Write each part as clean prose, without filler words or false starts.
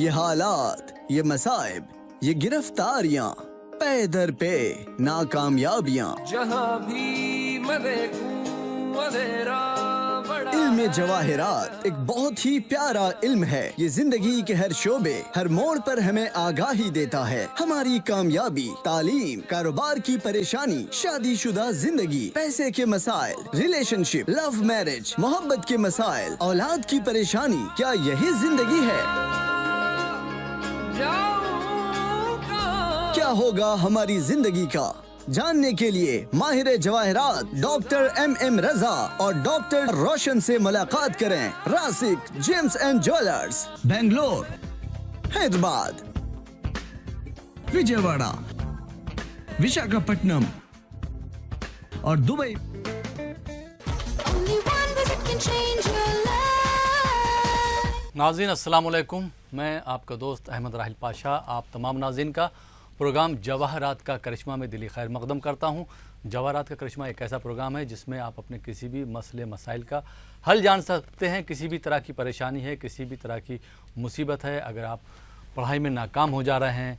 ये हालात, ये मसाइब, ये गिरफ्तारियां, पे दर पे नाकामयाबियां, जहां भी मैं देखूं अंधेरा बड़ा इल्म जवाहिरात एक बहुत ही प्यारा इल्म है। ये जिंदगी के हर शोबे, हर मोड़ पर हमें आगाही देता है। हमारी कामयाबी, तालीम, कारोबार की परेशानी, शादीशुदा जिंदगी, पैसे के मसाइल, रिलेशनशिप, लव मैरिज, मोहब्बत के मसाइल, औलाद की परेशानी, क्या यही जिंदगी है? जाऊंगा क्या होगा हमारी जिंदगी का? जानने के लिए माहिर जवाहिरात डॉक्टर एम रजा और डॉक्टर रोशन से मुलाकात करें। Rasik gems and jewellers, Bangalore, Hyderabad, Vijayawada, Visakhapatnam और Dubai. Only one visit can change your life. नाज़रीन अस्सलाम वालेकुम, मैं आपका दोस्त अहमद राहिल पाशा आप तमाम नाज़रीन का प्रोग्राम जवाहरात का करिश्मा में दिली खैर मकदम करता हूँ। जवाहरात का करिश्मा एक ऐसा प्रोग्राम है जिसमें आप अपने किसी भी मसले मसाइल का हल जान सकते हैं। किसी भी तरह की परेशानी है, किसी भी तरह की मुसीबत है, अगर आप पढ़ाई में नाकाम हो जा रहे हैं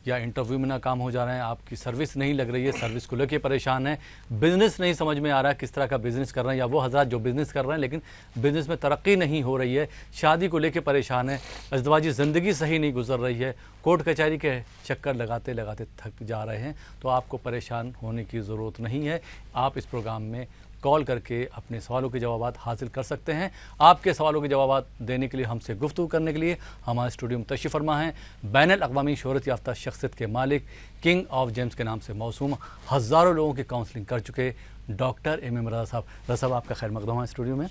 या इंटरव्यू में नाकाम हो जा रहे हैं, आपकी सर्विस नहीं लग रही है, सर्विस को लेकर परेशान है, बिज़नेस नहीं समझ में आ रहा है किस तरह का बिज़नेस कर रहे हैं, या वो हज़रात जो बिज़नेस कर रहे हैं लेकिन बिज़नेस में तरक्की नहीं हो रही है, शादी को लेकर परेशान है, अज़दवाजी ज़िंदगी सही नहीं गुजर रही है, कोर्ट कचहरी के चक्कर लगाते लगाते थक जा रहे हैं, तो आपको परेशान होने की ज़रूरत नहीं है। आप इस प्रोग्राम में कॉल करके अपने सवालों के जवाब हासिल कर सकते हैं। आपके सवालों के जवाब देने के लिए, हमसे गुफ्तगू करने के लिए हमारे स्टूडियो में तशरीफ़ फरमा हैं बैनुल अक़वामी शोहरत याफ्ता शख्सियत के मालिक, किंग ऑफ जेम्स के नाम से मौसूम, हज़ारों लोगों की काउंसलिंग कर चुके डॉक्टर एम रज़ा साहब। रज़ा साहब, आपका खैर मकदम है स्टूडियो में।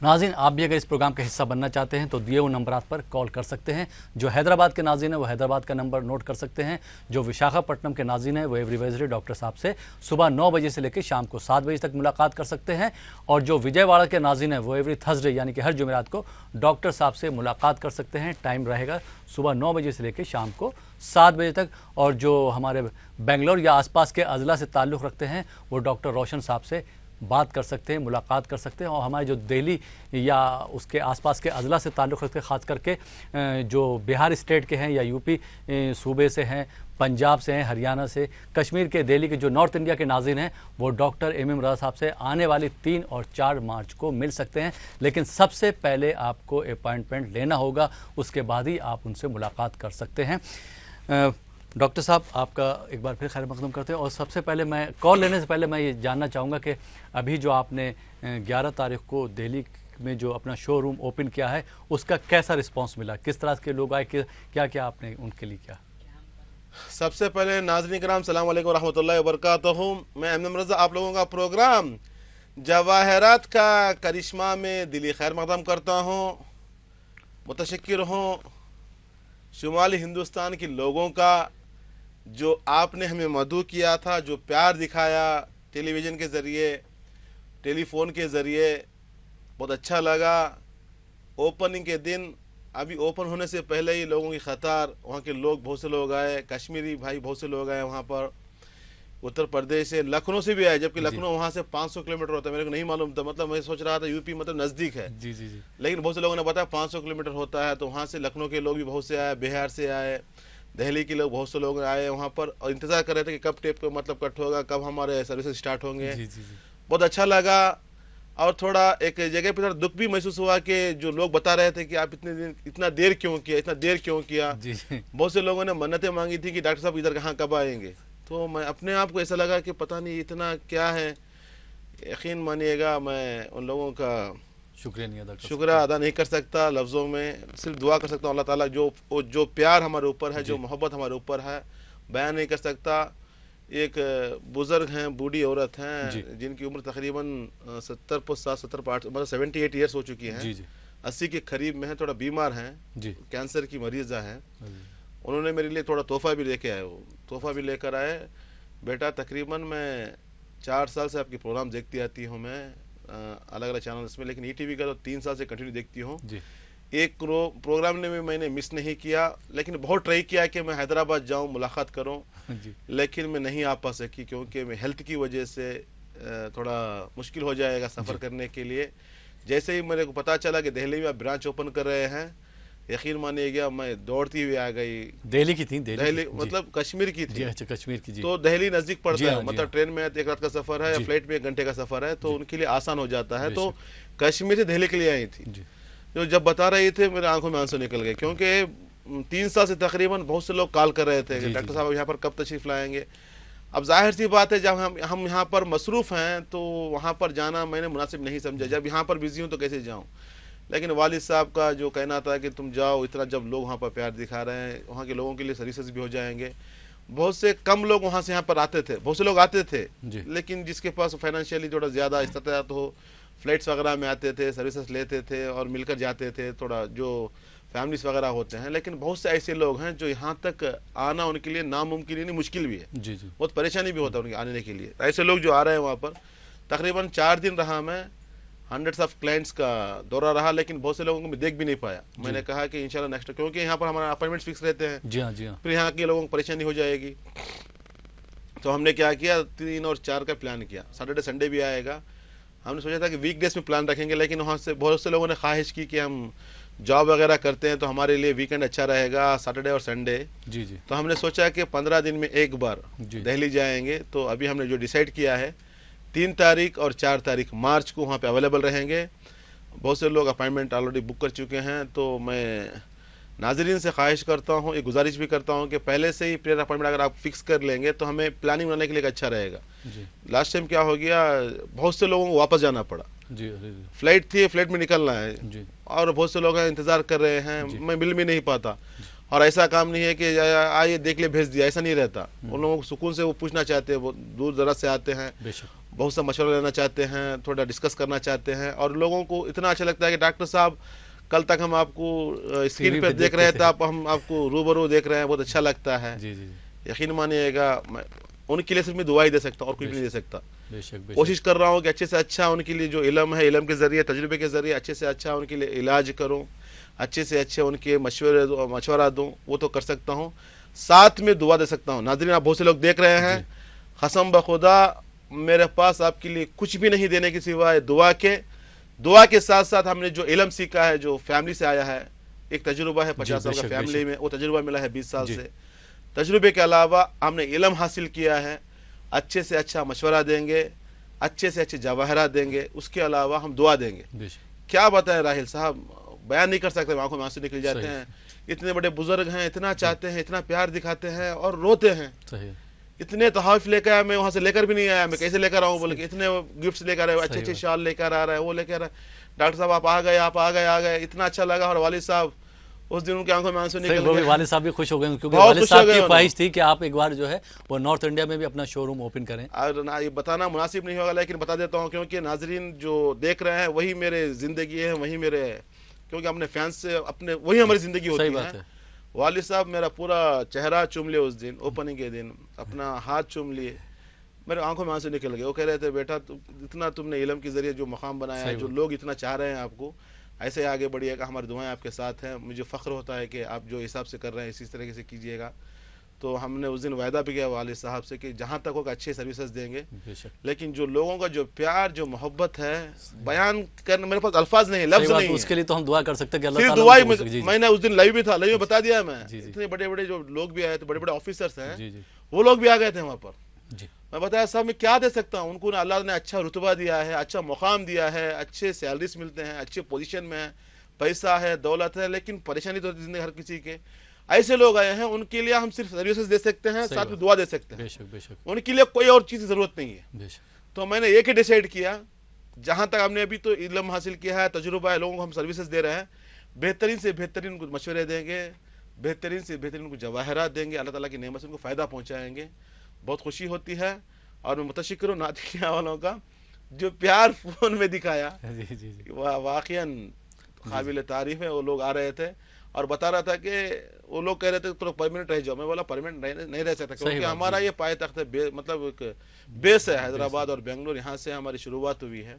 नाज़रीन, आप भी अगर इस प्रोग्राम का हिस्सा बनना चाहते हैं तो दिए हुए नंबरात पर कॉल कर सकते हैं। जो हैदराबाद के नाज़रीन है वो हैदराबाद का नंबर नोट कर सकते हैं। जो विशाखापट्टनम के नाज़रीन है वो एवरी वेडनेसडे डॉक्टर साहब से सुबह 9 बजे से लेकर शाम को 7 बजे तक मुलाकात कर सकते हैं। और जो विजयवाड़ा के नाज़रीन है वो एवरी थर्सडे यानी कि हर जुमेरात को डॉक्टर साहब से मुलाकात कर सकते हैं। टाइम रहेगा सुबह 9 बजे से लेकर शाम को 7 बजे तक। और जो हमारे बेंगलोर या आसपास के अज़ला से ताल्लुक़ रखते हैं वो डॉक्टर रोशन साहब से बात कर सकते हैं, मुलाकात कर सकते हैं। और हमारे जो दिल्ली या उसके आसपास के अज़ला से ताल्लुक़ रखते हैं, ख़ास करके जो बिहार स्टेट के हैं या यूपी सूबे से हैं, पंजाब से हैं, हरियाणा से, कश्मीर के, दिल्ली के जो नॉर्थ इंडिया के नाज़रीन हैं वो डॉक्टर एम रज़ा साहब से आने वाली 3 और 4 मार्च को मिल सकते हैं। लेकिन सबसे पहले आपको अपॉइंटमेंट लेना होगा, उसके बाद ही आप उनसे मुलाकात कर सकते हैं। डॉक्टर साहब, आपका एक बार फिर खैर मकदम करते हैं। और सबसे पहले मैं कॉल लेने से पहले मैं ये जानना चाहूँगा कि अभी जो आपने 11 तारीख को दिल्ली में जो अपना शो रूम ओपन किया है उसका कैसा रिस्पांस मिला, किस तरह के लोग आए, क्या क्या आपने उनके लिए किया? सबसे पहले नाज़रीन किराम सलाम अलैकुम रहमतुल्लाहि व बरकातहू। मैं एम रज़ा आप लोगों का प्रोग्राम जवाहरात का करिश्मा में दिली खैर मकदम करता हूँ। मुतशक्किर हूँ शुमाली हिंदुस्तान के लोगों का, जो आपने हमें मदऊ किया था, जो प्यार दिखाया टेलीविज़न के ज़रिए, टेलीफोन के ज़रिए, बहुत अच्छा लगा। ओपनिंग के दिन, अभी ओपन होने से पहले ही लोगों की कतार, वहाँ के लोग बहुत से लोग आए, कश्मीरी भाई बहुत से लोग आए, वहाँ पर उत्तर प्रदेश से, लखनऊ से भी आए, जबकि लखनऊ वहाँ से 500 किलोमीटर होता है। मेरे को नहीं मालूम था, मतलब मैं सोच रहा था यूपी मतलब नज़दीक है। जी जी जी। लेकिन बहुत से लोगों ने बताया 500 किलोमीटर होता है। तो वहाँ से लखनऊ के लोग भी बहुत से आए, बिहार से आए, दिल्ली के लोग बहुत से लोग आए वहाँ पर, और इंतज़ार कर रहे थे कि कब टेप को मतलब कट होगा, कब हमारे सर्विसेज स्टार्ट होंगे। जी जी जी। बहुत अच्छा लगा। और थोड़ा एक जगह पर थोड़ा दुख भी महसूस हुआ कि जो लोग बता रहे थे कि आप इतना देर क्यों किया, इतना देर क्यों किया। जी। बहुत से लोगों ने मन्नतें मांगी थी कि डॉक्टर साहब इधर कहाँ कब आएंगे। तो मैं अपने आप को ऐसा लगा कि पता नहीं इतना क्या है। यकीन मानिएगा मैं उन लोगों का शुक्र अदा नहीं कर सकता लफ्ज़ों में, सिर्फ दुआ कर सकता हूँ अल्लाह ताला जो प्यार हमारे ऊपर है, जो मोहब्बत हमारे ऊपर है, बयान नहीं कर सकता। एक बुज़ुर्ग हैं, बूढ़ी औरत हैं जिनकी उम्र तकरीबन 70 मतलब 78 ईयर्स हो चुकी हैं, 80 के करीब में है, थोड़ा बीमार हैं, कैंसर की मरीज़ा हैं। उन्होंने मेरे लिए थोड़ा तोहफ़ा भी लेके आए, वो तोहफ़ा भी लेकर आए। बेटा तकरीबन मैं 4 साल से आपकी प्रोग्राम देखती आती हूँ मैं अलग अलग चैनल्स में, लेकिन ETV का तो 3 साल से कंटिन्यू देखती हूँ। एक प्रोग्राम ने भी मैंने मिस नहीं किया, लेकिन बहुत ट्राई किया कि मैं हैदराबाद जाऊँ, मुलाकात करूँ, लेकिन मैं नहीं आ पा सकी क्योंकि मैं हेल्थ की वजह से थोड़ा मुश्किल हो जाएगा सफ़र करने के लिए। जैसे ही मेरे को पता चला कि दिल्ली में आप ब्रांच ओपन कर रहे हैं, यकीन मानिए गया मैं दौड़ती हुई आ गई। दिल्ली की थी? दिल्ली मतलब कश्मीर की थी। जी अच्छा, कश्मीर की। जी तो दिल्ली नज़दीक पड़ता है, हाँ, मतलब ट्रेन में 1 रात का सफ़र है या फ्लाइट में 1 घंटे का सफ़र है, तो उनके लिए आसान हो जाता है। तो कश्मीर से दिल्ली के लिए आई थी। जो जब बता रही थे मेरे आंखों में आंसू निकल गए, क्योंकि 3 साल से तकरीबन बहुत से लोग कॉल कर रहे थे कि डॉक्टर साहब यहाँ पर कब तशरीफ़ लाएंगे। अब जाहिर सी बात है, जब हम यहाँ पर मसरूफ़ हैं तो वहाँ पर जाना मैंने मुनासिब नहीं समझा। जब यहाँ पर बिज़ी हूँ तो कैसे जाऊँ। लेकिन वालिद साहब का जो कहना था कि तुम जाओ, इतना जब लोग वहाँ पर प्यार दिखा रहे हैं, वहाँ के लोगों के लिए सर्विसेज भी हो जाएंगे। बहुत से कम लोग वहाँ से यहाँ पर आते थे, बहुत से लोग आते थे, लेकिन जिसके पास फाइनेंशियली थोड़ा ज़्यादा इस्तात हो, फ्लाइट्स वगैरह में आते थे, सर्विसेज लेते थे और मिलकर जाते थे, थोड़ा जो फैमिलीज वगैरह होते हैं। लेकिन बहुत से ऐसे लोग हैं जो यहाँ तक आना उनके लिए नामुमकिन नहीं, मुश्किल भी है। बहुत परेशानी भी होता है उनके आने के लिए। ऐसे लोग जो आ रहे हैं वहाँ पर, तकरीबन 4 दिन रहा मैं, हंड्रेड्स ऑफ क्लाइंट्स का दौरा रहा, लेकिन बहुत से लोगों को मैं देख भी नहीं पाया। मैंने कहा कि इंशाल्लाह नेक्स्ट, क्योंकि यहाँ पर हमारा अपॉइंटमेंट्स फिक्स रहते हैं। जी हाँ। फिर यहाँ के लोगों को परेशानी हो जाएगी। तो हमने क्या किया, 3 और 4 का प्लान किया। सैटरडे संडे भी आएगा। हमने सोचा था कि वीकडेज में प्लान रखेंगे, लेकिन वहाँ से बहुत से लोगों ने ख्वाहिश की कि हम जॉब वगैरह करते हैं तो हमारे लिए वीकेंड अच्छा रहेगा, सैटरडे और संडे। जी। तो हमने सोचा कि 15 दिन में एक बार दिल्ली जाएंगे। तो अभी हमने जो डिसाइड किया है, 3 तारीख और 4 तारीख मार्च को वहाँ पे अवेलेबल रहेंगे। बहुत से लोग अपॉइंटमेंट ऑलरेडी बुक कर चुके हैं। तो मैं नाजरीन से ख्वाहिश करता हूँ, एक गुजारिश भी करता हूँ कि पहले से ही प्रेयर अपॉइंटमेंट अगर आप फिक्स कर लेंगे तो हमें प्लानिंग बनाने के लिए अच्छा रहेगा। लास्ट टाइम क्या हो गया, बहुत से लोगों को वापस जाना पड़ा। फ्लाइट थी, फ्लाइट में निकलना है, और बहुत से लोग इंतज़ार कर रहे हैं, मैं मिल भी नहीं पाता। और ऐसा काम नहीं है कि आइए देख ले भेज दिया, ऐसा नहीं रहता। उन लोगों को सुकून से वो पूछना चाहते हैं, वो दूर दराज से आते हैं, बहुत सा मशवरा लेना चाहते हैं, थोड़ा डिस्कस करना चाहते हैं। और लोगों को इतना अच्छा लगता है कि डॉक्टर साहब कल तक हम आपको स्क्रीन पर देख रहे थे, हम आपको रूबरू देख रहे हैं, बहुत अच्छा लगता है। यकीन मानिएगा, मैं उनके लिए सिर्फ मैं दुआ ही दे सकता हूँ और कुछ भी नहीं दे सकता। कोशिश कर रहा हूँ कि अच्छे से अच्छा उनके लिए जो इल्म है, इल्म के ज़रिए, तजुर्बे के ज़रिए अच्छे से अच्छा उनके लिए इलाज करूँ, अच्छे से अच्छे उनके मशवरा दूँ, वो तो कर सकता हूँ। साथ में दुआ दे सकता हूँ। नाज़रीन, आप बहुत से लोग देख रहे हैं, कसम बखुदा मेरे पास आपके लिए कुछ भी नहीं देने के सिवाय दुआ के साथ साथ हमने जो इल्म सीखा है, जो फैमिली से आया है, एक तजुर्बा है 50 साल का फैमिली में, वो तजुर्बा मिला है 20 साल से। तजुर्बे के अलावा हमने इल्म हासिल किया है, अच्छे से अच्छा मशवरा देंगे, अच्छे से अच्छे जवाहरात देंगे, उसके अलावा हम दुआ देंगे। क्या बताएं राहिल साहब, बयान नहीं कर सकते, आंखों में आंसू निकल जाते हैं। इतने बड़े बुजुर्ग हैं, इतना चाहते हैं, इतना प्यार दिखाते हैं और रोते हैं। इतने तोहफे लेकर आया, मैं वहाँ से लेकर भी नहीं आया, मैं कैसे लेकर आऊँ बोले कि इतने गिफ्ट्स लेकर आए, अच्छे अच्छे शाल लेकर आ रहा है, वो लेकर आ रहा है। डॉक्टर साहब आप आ गए, इतना अच्छा लगा। और वालिद साहब उस दिन उनकी आंखों में आंसू निकल गए। वालिद साहब भी खुश हो गए, क्योंकि वालिद साहब की ख्वाहिश थी कि आप एक बार जो है वो नॉर्थ इंडिया में भी अपना शोरूम ओपन करें। और ना ये बताना मुनासिब नहीं होगा, लेकिन बता देता हूँ, क्योंकि नाजरीन जो देख रहे हैं वही मेरे ज़िंदगी है, वही मेरे, क्योंकि अपने फैंस से अपने वही हमारी ज़िंदगी होती है। वालिद साहब मेरा पूरा चेहरा चूम लिए उस दिन, ओपनिंग के दिन अपना हाथ चूम लिए, मेरे आंखों में आंसू निकल गए। वो कह रहे थे, बेटा इतना तुमने इल्म के ज़रिए जो मकाम बनाया है, जो लोग इतना चाह रहे हैं आपको, ऐसे आगे बढ़िएगा, हमारी दुआएं आपके साथ हैं। मुझे फ़ख्र होता है कि आप जो हिसाब से कर रहे हैं इसी तरीके से कीजिएगा। तो हमने उस दिन वायदा भी किया वालिद साहब से कि जहाँ तक होगा अच्छे सर्विसेज देंगे, लेकिन जो लोगों का जो प्यार, जो मोहब्बत है, बयान करने मेरे पास अल्फाज नहीं है, लफ्ज़ नहीं है। उसके लिए तो हम दुआ कर सकते हैं कि अल्लाह ताला दुआ। मैंने उस दिन लाइव भी था, लाइव में बता दिया मैं, इतने बड़े बड़े जो लोग भी आए थे, बड़े बड़े ऑफिसर्स हैं, वो लोग भी आ गए थे वहाँ पर। मैं बताया साहब मैं क्या दे सकता हूँ उनको, अल्लाह ने अच्छा रुतबा दिया है, अच्छा मुकाम दिया है, अच्छे सैलरीज मिलते हैं, अच्छे पोजीशन में है, पैसा है, दौलत है, लेकिन परेशानी तो जिंदगी हर किसी के। ऐसे लोग आए हैं, उनके लिए हम सिर्फ सर्विसेज दे सकते हैं, साथ में दुआ दे सकते हैं। बेशक। उनके लिए कोई और चीज़ की जरूरत नहीं है। तो मैंने एक ही डिसाइड किया, जहाँ तक हमने अभी तो इल्म हासिल किया है, तजुर्बा है, लोगों को हम सर्विसेज दे रहे हैं, बेहतरीन से बेहतरीन उनको मशवरे देंगे, बेहतरीन से बेहतरीन उनको जवाहरात देंगे, अल्लाह ताला की नेमत से उनको फ़ायदा पहुँचाएंगे। बहुत खुशी होती है और मैं मुतशक्किर हूँ नादिया वालों का, जो प्यार फ़ोन में दिखाया वह वाक़ईन काबिल तारीफ़ है। वो लोग आ रहे थे और बता रहा था कि वो लोग कह रहे थे तो परमानेंट रह जाओ। मैं बोला परमानेंट नहीं रह सकता, क्योंकि हमारा ये पाए तख्त है, मतलब एक बेस है हैदराबाद और बेंगलोर, यहाँ से हमारी शुरुआत हुई है।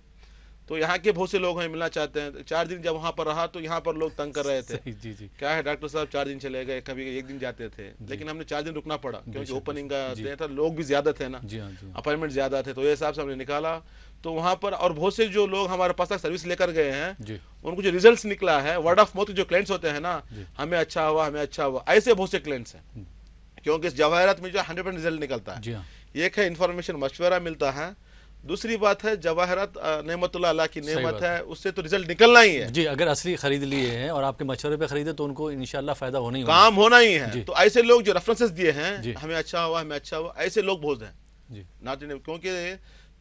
तो यहाँ के बहुत से लोग हैं मिलना चाहते हैं। 4 दिन जब वहाँ पर रहा तो यहाँ पर लोग तंग कर रहे थे, जी जी क्या है डॉक्टर साहब 4 दिन चले गए, कभी 1 दिन जाते थे, लेकिन हमने 4 दिन रुकना पड़ा क्योंकि ओपनिंग का दिन था, लोग भी ज्यादा थे ना, जी हाँ जी अपॉइंटमेंट ज्यादा थे, तो ये हिसाब से हमने निकाला। तो वहाँ पर और बहुत से जो लोग हमारे पास तक सर्विस लेकर गए हैं, जी उनको जो रिजल्ट्स निकला है, वर्ड ऑफ माउथ जो क्लाइंट्स होते हैं ना, हमें अच्छा हुआ, हमें अच्छा हुआ, ऐसे बहुत से क्लाइंट्स हैं, क्योंकि इस जवाहरात में जो 100% रिजल्ट निकलता है। जी हाँ एक है इन्फॉर्मेशन मशवरा मिलता है, दूसरी बात है जवाहरात नेमतुल्लाह अल्लाह की नेमत बात है, उससे तो रिजल्ट निकलना ही है, जी। अगर असली खरीद लिए हैं और आपके मशवरे पे खरीदे तो उनको इंशाल्लाह फायदा होना ही होगा। काम होना ही है। जी। तो ऐसे लोग जो रेफरेंसेस दिए जी। हैं, हमें अच्छा हुआ, हमें अच्छा हुआ, ऐसे लोग बहुत हैं जी नॉट इन, क्योंकि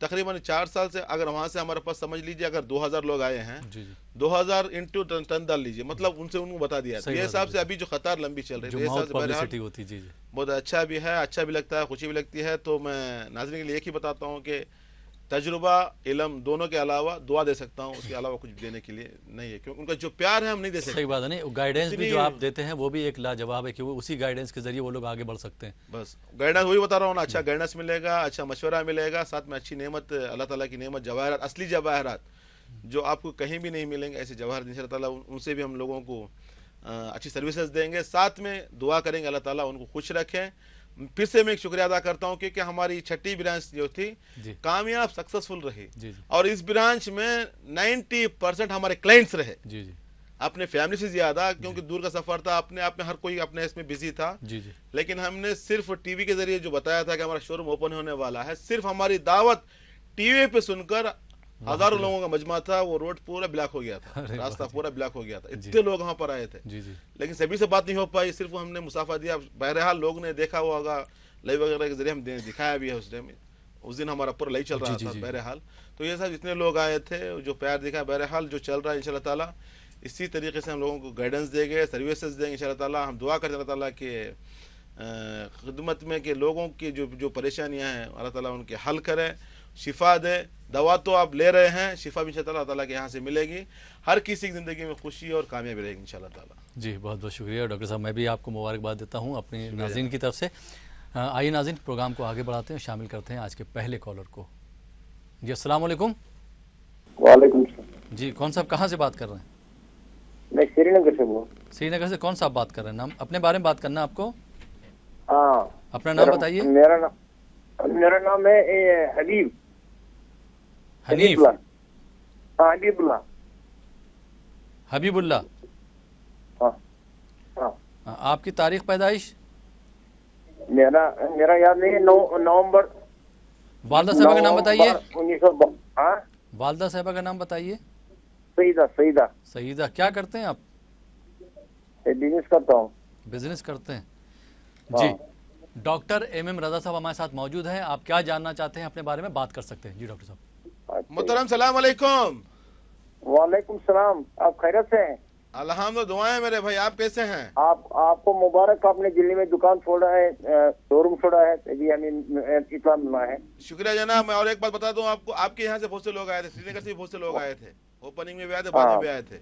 तकरीबन 4 साल से अगर वहां से हमारे पास समझ लीजिए अगर 2000 लोग आए हैं, जी जी 2000 इंटू 10 डाल लीजिए, मतलब उनसे उनको बता दिया। तो सही ये बात हिसाब है। से अभी जो कतार लंबी चल रही जो है, माउथ बहरहाल पब्लिसिटी होती जी जी बहुत अच्छा भी है, अच्छा भी लगता है, खुशी भी लगती है। तो मैं नाज़रीन के लिए एक ही बताता हूँ कि तजुर्बा इल्म दोनों के अलावा दुआ दे सकता हूँ, उसके अलावा कुछ देने के लिए नहीं है, क्योंकि उनका जो प्यार है हम नहीं दे सकते। सही बात है। नहीं, गाइडेंस भी इतनी- जो आप देते हैं वो भी एक लाजवाब है कि वो उसी गाइडेंस के जरिए वो लोग आगे बढ़ सकते हैं। बस गाइडेंस वही बता रहा हूँ ना, अच्छा गाइडेंस मिलेगा, अच्छा मशवरा मिलेगा, साथ में अच्छी नेमत, अल्लाह ताला की नेमत, जवाहरात, असली जवाहरात जो आपको कहीं भी नहीं मिलेंगे, ऐसे जवाहरात इंशाअल्लाह ताला उनसे भी हम लोगों को अच्छी सर्विसेज देंगे, साथ में दुआ करेंगे अल्लाह ताला उनको खुश रखें। फिर से मैं एक शुक्रिया अदा करता हूँ क्योंकि हमारी छठी ब्रांच जो थी जी कामयाब सक्सेसफुल रही, जी जी और इस ब्रांच में 90% हमारे क्लाइंट्स रहे, जी जी अपने फैमिली से ज्यादा, क्योंकि दूर का सफर था, अपने आप में हर कोई अपने इसमें बिजी था। जी जी लेकिन हमने सिर्फ टीवी के जरिए जो बताया था कि हमारा शोरूम ओपन होने वाला है, सिर्फ हमारी दावत टीवी पे सुनकर हजारों लोगों का मजमा था, वो रोड पूरा ब्लॉक हो गया था, अरे रास्ता वाह। पूरा ब्लॉक हो गया था, इतने लोग वहां पर आए थे, जी जी लेकिन सभी से बात नहीं हो पाई, सिर्फ हमने मुसाफा दिया। बहरहाल लोग ने देखा हुआ होगा, लाइव वगैरह के जरिए हम दिखाया भी है, उस दिन हमारा पूरा लाइव चल रहा जी, था जी, जी। बहरहाल। तो ये सब जितने लोग आए थे जो प्यार दिखा, बहरहाल जो चल रहा है इंशाल्लाह ताला इसी तरीके से हम लोगों को गाइडेंस देंगे, सर्विसेज देंगे इंशाल्लाह ताला। हम दुआ करते हैं अल्लाह ताला के खिदमत में कि लोगों की जो परेशानियां हैं अल्लाह ताला उनके हल करे, शिफा दे। दवा तो आप ले रहे हैं, शिफा भी इंशाल्लाह अल्लाह ताला के यहाँ से मिलेगी, हर किसी की ज़िंदगी में खुशी और कामयाबी रहेगी इंशाल्लाह ताला। जी बहुत बहुत शुक्रिया डॉक्टर साहब, मैं भी आपको मुबारकबाद देता हूँ अपनी नाज़रीन की तरफ से। आइए नाज़रीन, प्रोग्राम को आगे बढ़ाते हैं, शामिल करते हैं आज के पहले कॉलर को। जी अस्सलाम वालेकुम। वालेकुम सलाम। जी कौन साहब कहाँ से बात कर रहे हैं? मैं श्रीनगर से बोल। श्रीनगर से। कौन साहब बात कर रहे हैं? नाम अपने बारे में बात करना आपको, हाँ अपना नाम बताइए। मेरा नाम है हबीब हनीफ हाँ हबीबुल्लाह। हबीबुल्लाह। हाँ हाँ आपकी तारीख पैदाइश? मेरा याद नहीं है। नवंबर वालदा साहबा का नाम बताइए। 1900। हाँ वालदा साहबा का नाम बताइए। सईदा सईदा। सईदा। क्या करते हैं आप? बिजनेस करता हूँ। बिजनेस करते हैं हाँ। जी। डॉक्टर MM रजा साहब हमारे साथ मौजूद हैं, आप क्या जानना चाहते हैं अपने बारे में बात कर सकते हैं। जी डॉक्टर साहब। अच्छा। मुहतरम सलाम अलैकुम। वालेकुम सलाम। आप खैरियत से हैं? अल्हम्दुलिल्लाह, दुआएं मेरे भाई, आप कैसे हैं? आपको मुबारक, आपने दिल्ली में दुकान छोड़ा है, शोरूम छोड़ा है, जी हमें इतना मिला है। शुक्रिया जनाब। मैं और एक बात बता दूं आपको, आपके यहाँ से बहुत से लोग आए थे, श्रीनगर से भी बहुत से लोग आए थे, ओपनिंग में भी आए थे, बाद में भी आए थे।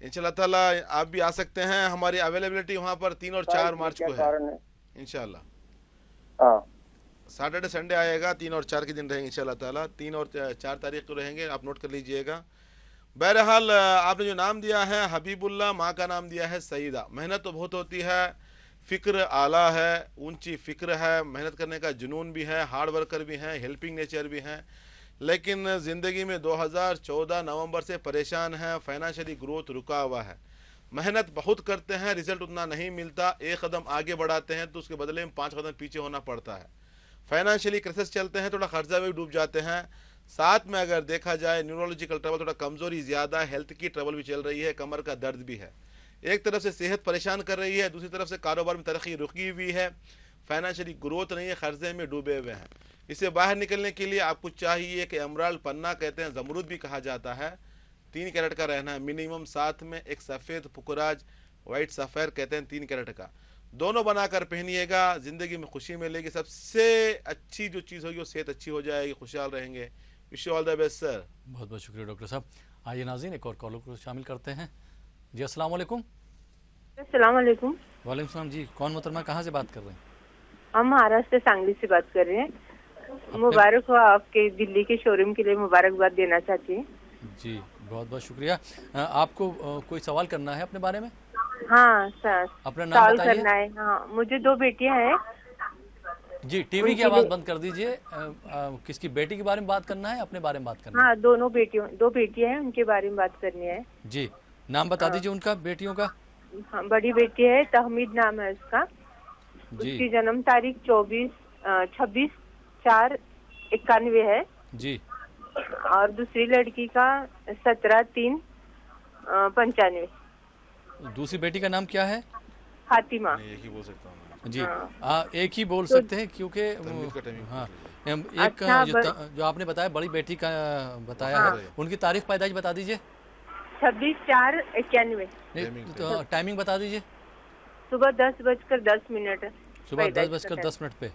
इंशाल्लाह ताला आप भी आ सकते हैं, हमारी अवेलेबिलिटी वहाँ पर 3 और 4 मार्च को है कारण है? इंशाल्लाह। हाँ सैटरडे संडे आएगा, 3 और 4 के दिन रहेंगे इंशाल्लाह ताला। 3 और 4 तारीख को रहेंगे, आप नोट कर लीजिएगा। बहरहाल आपने जो नाम दिया है हबीबुल्लाह, माँ का नाम दिया है सईदा। मेहनत तो बहुत होती है, फ़िक्र आला है, ऊंची फ़िक्र है, मेहनत करने का जुनून भी है, हार्ड वर्कर भी हैं, हेल्पिंग नेचर भी हैं, लेकिन ज़िंदगी में 2014 नवंबर से परेशान है, फाइनेंशियली ग्रोथ रुका हुआ है। मेहनत बहुत करते हैं, रिजल्ट उतना नहीं मिलता, एक कदम आगे बढ़ाते हैं तो उसके बदले में 5 कदम पीछे होना पड़ता है। फाइनेंशियली क्राइसिस चलते हैं, थोड़ा खर्चा में डूब जाते हैं। साथ में अगर देखा जाए न्यूरोलॉजिकल ट्रबल, थोड़ा कमजोरी ज़्यादा, हेल्थ की ट्रबल भी चल रही है, कमर का दर्द भी है। एक तरफ से सेहत परेशान कर रही है, दूसरी तरफ से कारोबार में तरक्की रुकी हुई है, फाइनेंशियली ग्रोथ नहीं है, कर्जे में डूबे हुए हैं। इससे बाहर निकलने के लिए आपको चाहिए कि एमराल्ड पन्ना कहते हैं, जमरूद भी कहा जाता है, 3 कैरेट का रहना है मिनिमम, साथ में एक सफ़ेद पुकराज वाइट सफ़ेर कहते हैं 3 कैरेट का, दोनों बनाकर पहनिएगा, ज़िंदगी में खुशी मिलेगी। सबसे अच्छी जो चीज़ होगी वो सेहत अच्छी हो जाएगी, खुशहाल रहेंगे। Wish you all the best sir. बहुत बहुत शुक्रिया डॉक्टर साहब। आइए नाज़रीन, एक और कॉलर को शामिल करते हैं। जी अस्सलाम वालेकुम। अस्सलाम वालेकुम। वालेकुम सलाम। जी कौन मोहतरमा, कहाँ से बात कर रहे हैं? हम महाराष्ट्र सांगली से बात कर रहे हैं। मुबारक हो, आपके दिल्ली के शोरूम के लिए मुबारकबाद देना चाहती हूँ। जी बहुत बहुत शुक्रिया। आपको कोई सवाल करना है अपने बारे में? हाँ सर, अपना नाम सॉल्व बताइए। करना है। हाँ, मुझे 2 बेटियां हैं। जी टीवी की आवाज़ बंद कर दीजिए। किसकी बेटी के बारे में बात करना है, अपने बारे में बात करना है? हाँ, 2 बेटियां हैं, उनके बारे में बात करनी है। जी नाम बता दीजिए उनका, बेटियों का। हाँ, बड़ी बेटी है तहमीद, नाम है उसका। जी उसकी जन्म तारीख 26/4/91 है। जी और दूसरी लड़की का 17/3/95। दूसरी बेटी का नाम क्या है? फातिमा। एक ही बोल सकता हूँ जी एक ही बोल सकते हैं क्योंकि हाँ एक अच्छा, जो आपने बताया बड़ी बेटी का बताया है, उनकी तारीख पैदाइश बता दीजिए। 26/4/91। तो टाइमिंग बता दीजिए। सुबह 10:10 सुबह 10:10 पे।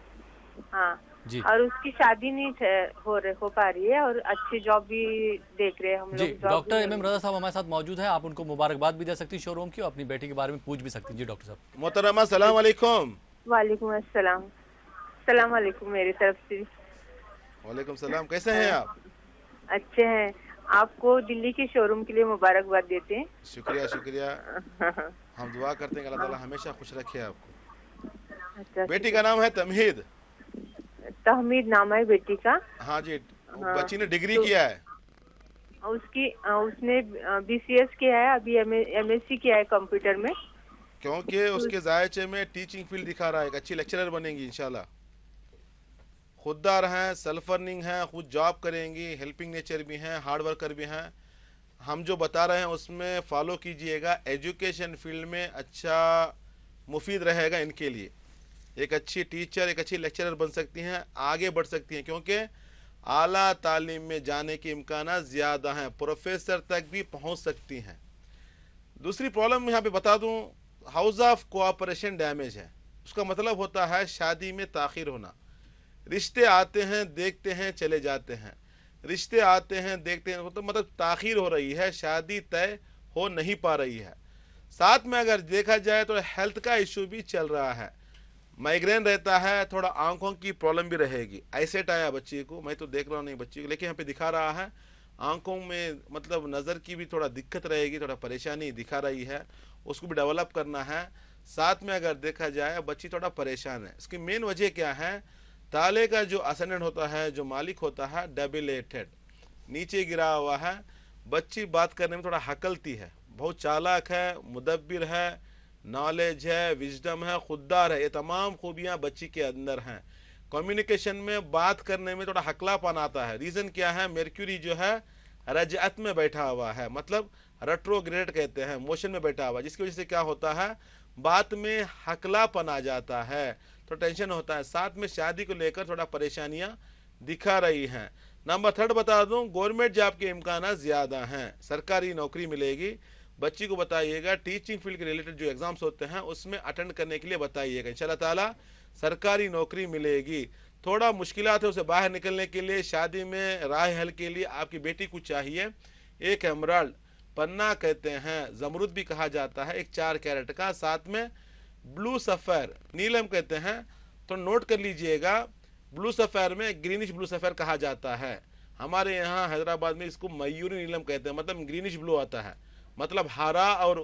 हाँ जी और उसकी शादी नहीं हो पा रही है, और अच्छी जॉब भी देख रहे हैं हम जी लोग। जॉब डॉक्टर भी एम रजा साहब हमारे साथ मौजूद है। आप उनको मुबारकबाद भी दे सकती हैं शोरूम की, और अपनी बेटी के बारे में पूछ भी सकती हैं। जी डॉक्टर साहब। मोहतरमा सलाम अलैकुम। वालेकुम अस्सलाम। सलाम अलैकुम मेरी तरफ से। वालेकुम सलाम, कैसे हैं आप? अच्छे हैं। आपको दिल्ली के शोरूम के लिए मुबारकबाद देते हैं। शुक्रिया शुक्रिया। हम दुआ करते हैं कि अल्लाह ताला हमेशा खुश रखे आपको। अच्छा, बेटी का नाम है तमहीद। तहमीद नाम है बेटी का। हाँ जी, बच्ची ने डिग्री किया है। उसने BCS किया है, अभी MSc किया है कंप्यूटर में। क्योंकि उसके जायचे में टीचिंग फील्ड दिखा रहा है, एक अच्छी लेक्चरर बनेंगी इंशाल्लाह। खुददार हैं, सेल्फ अर्निंग हैं, खुद जॉब करेंगी, हेल्पिंग नेचर भी हैं, हार्ड वर्कर भी हैं। हम जो बता रहे हैं उसमें फॉलो कीजिएगा। एजुकेशन फील्ड में अच्छा मुफीद रहेगा इनके लिए। एक अच्छी टीचर, एक अच्छी लेक्चरर बन सकती हैं, आगे बढ़ सकती हैं, क्योंकि आला तालीम में जाने के इम्कान ज़्यादा हैं, प्रोफेसर तक भी पहुंच सकती हैं। दूसरी प्रॉब्लम यहाँ पे बता दूं, हाउस ऑफ कोऑपरेशन डैमेज है। उसका मतलब होता है शादी में ताख़ीर होना। रिश्ते आते हैं, देखते हैं, चले जाते हैं, रिश्ते आते हैं, देखते हैं, तो मतलब ताख़ीर हो रही है, शादी तय हो नहीं पा रही है। साथ में अगर देखा जाए तो हेल्थ का इशू भी चल रहा है, माइग्रेन रहता है, थोड़ा आंखों की प्रॉब्लम भी रहेगी। आईसेट आया बच्ची को, मैं तो देख रहा हूँ नहीं बच्ची को, लेकिन यहाँ पे दिखा रहा है आंखों में मतलब नज़र की भी थोड़ा दिक्कत रहेगी, थोड़ा परेशानी दिखा रही है, उसको भी डेवलप करना है। साथ में अगर देखा जाए बच्ची थोड़ा परेशान है। इसकी मेन वजह क्या है? ताले का जो असेंडेंट होता है, जो मालिक होता है, डेबिलेटेड, नीचे गिरा हुआ है। बच्ची बात करने में थोड़ा हकलती है, बहुत चालाक है, मुदब्बिर है, नॉलेज है, विजडम है, खुददार है, ये तमाम खूबियाँ बच्ची के अंदर हैं। कम्युनिकेशन में, बात करने में थोड़ा हकलापन आता है। रीज़न क्या है? मरक्यूरी जो है रजअत में बैठा हुआ है, मतलब रेट्रोग्रेड कहते हैं, मोशन में बैठा हुआ है, जिसकी वजह से क्या होता है? बात में हकलापन आ जाता है, तो टेंशन होता है। साथ में शादी को लेकर थोड़ा परेशानियां दिखा रही हैं। नंबर 3 बता दूं, गवर्नमेंट जॉब के इम्कान ज़्यादा हैं, सरकारी नौकरी मिलेगी। बच्ची को बताइएगा टीचिंग फील्ड के रिलेटेड जो एग्जाम्स होते हैं उसमें अटेंड करने के लिए बताइएगा, इंशाल्लाह ताला सरकारी नौकरी मिलेगी। थोड़ा मुश्किलात है उसे बाहर निकलने के लिए, शादी में राह हल के लिए आपकी बेटी को चाहिए एक एमराल्ड पन्ना कहते हैं, जमरुद भी कहा जाता है, एक 4 कैरेट का, साथ में ब्लू सफ़ेर, नीलम कहते हैं, तो नोट कर लीजिएगा। ब्लू सफ़ेर में ग्रीनिश ब्लू सफ़ेर कहा जाता है, हमारे यहाँ हैदराबाद में इसको मयूरी नीलम कहते हैं, मतलब ग्रीनिश ब्लू आता है, मतलब हरा और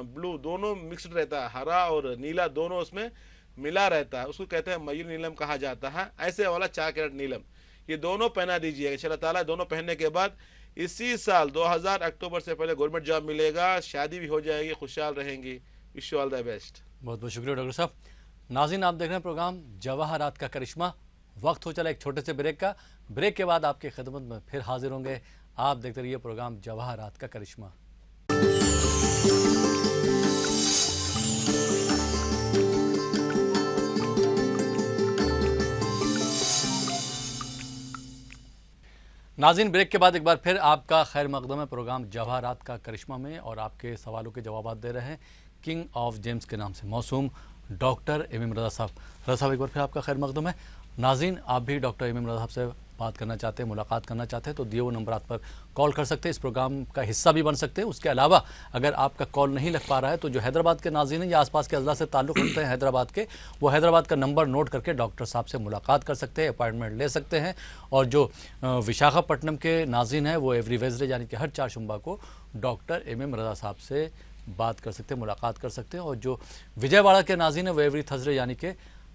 ब्लू दोनों मिक्सड रहता है, हरा और नीला दोनों उसमें मिला रहता है, उसको कहते हैं मयूर नीलम कहा जाता है। ऐसे वाला 4 कैरेट नीलम, ये दोनों पहना दीजिएगा इंशाल्लाह ताला। दोनों पहनने के बाद इसी साल 2000 अक्टूबर से पहले गवर्नमेंट जॉब मिलेगा, शादी भी हो जाएगी, खुशहाल रहेंगी। Wish you all the best. बहुत बहुत शुक्रिया डॉक्टर साहब। नाज़रीन, आप देख रहे हैं प्रोग्राम जवाहरात का करिश्मा। वक्त हो चला एक छोटे से ब्रेक का। ब्रेक के बाद आपकी खिदमत में फिर हाजिर होंगे। आप देखते रहिए प्रोग्राम जवाहरात का करिश्मा। नाज़रीन, ब्रेक के बाद एक बार फिर आपका खैर मकदम है प्रोग्राम जवाहरात का करिश्मा में, और आपके सवालों के जवाब दे रहे हैं किंग ऑफ जेम्स के नाम से मौसूम डॉक्टर एम रज़ा साहब। रज़ा साहब, एक बार फिर आपका खैर मकदम है। नाज़रीन, आप भी डॉक्टर एम रज़ा साहब से बात करना चाहते हैं, मुलाकात करना चाहते हैं तो दिए हुए नंबरात पर कॉल कर सकते हैं, इस प्रोग्राम का हिस्सा भी बन सकते हैं। उसके अलावा अगर आपका कॉल नहीं लग पा रहा है तो जो हैदराबाद के नाज़रीन हैं या आसपास के अजला से ताल्लुक़ रखते हैं हैदराबाद के, वो हैदराबाद का नंबर नोट करके डॉक्टर साहब से मुलाकात कर सकते हैं, अपॉइंटमेंट ले सकते हैं। और जो विशाखापट्टनम के नाज़रीन हैं वो एवरी वेडनेसडे यानी कि हर 4 सोमवार को डॉक्टर MM रज़ा साहब से बात कर सकते हैं, मुलाकात कर सकते हैं। और जो विजयवाड़ा के नाज़रीन हैं वो एवरी थर्सडे यानी कि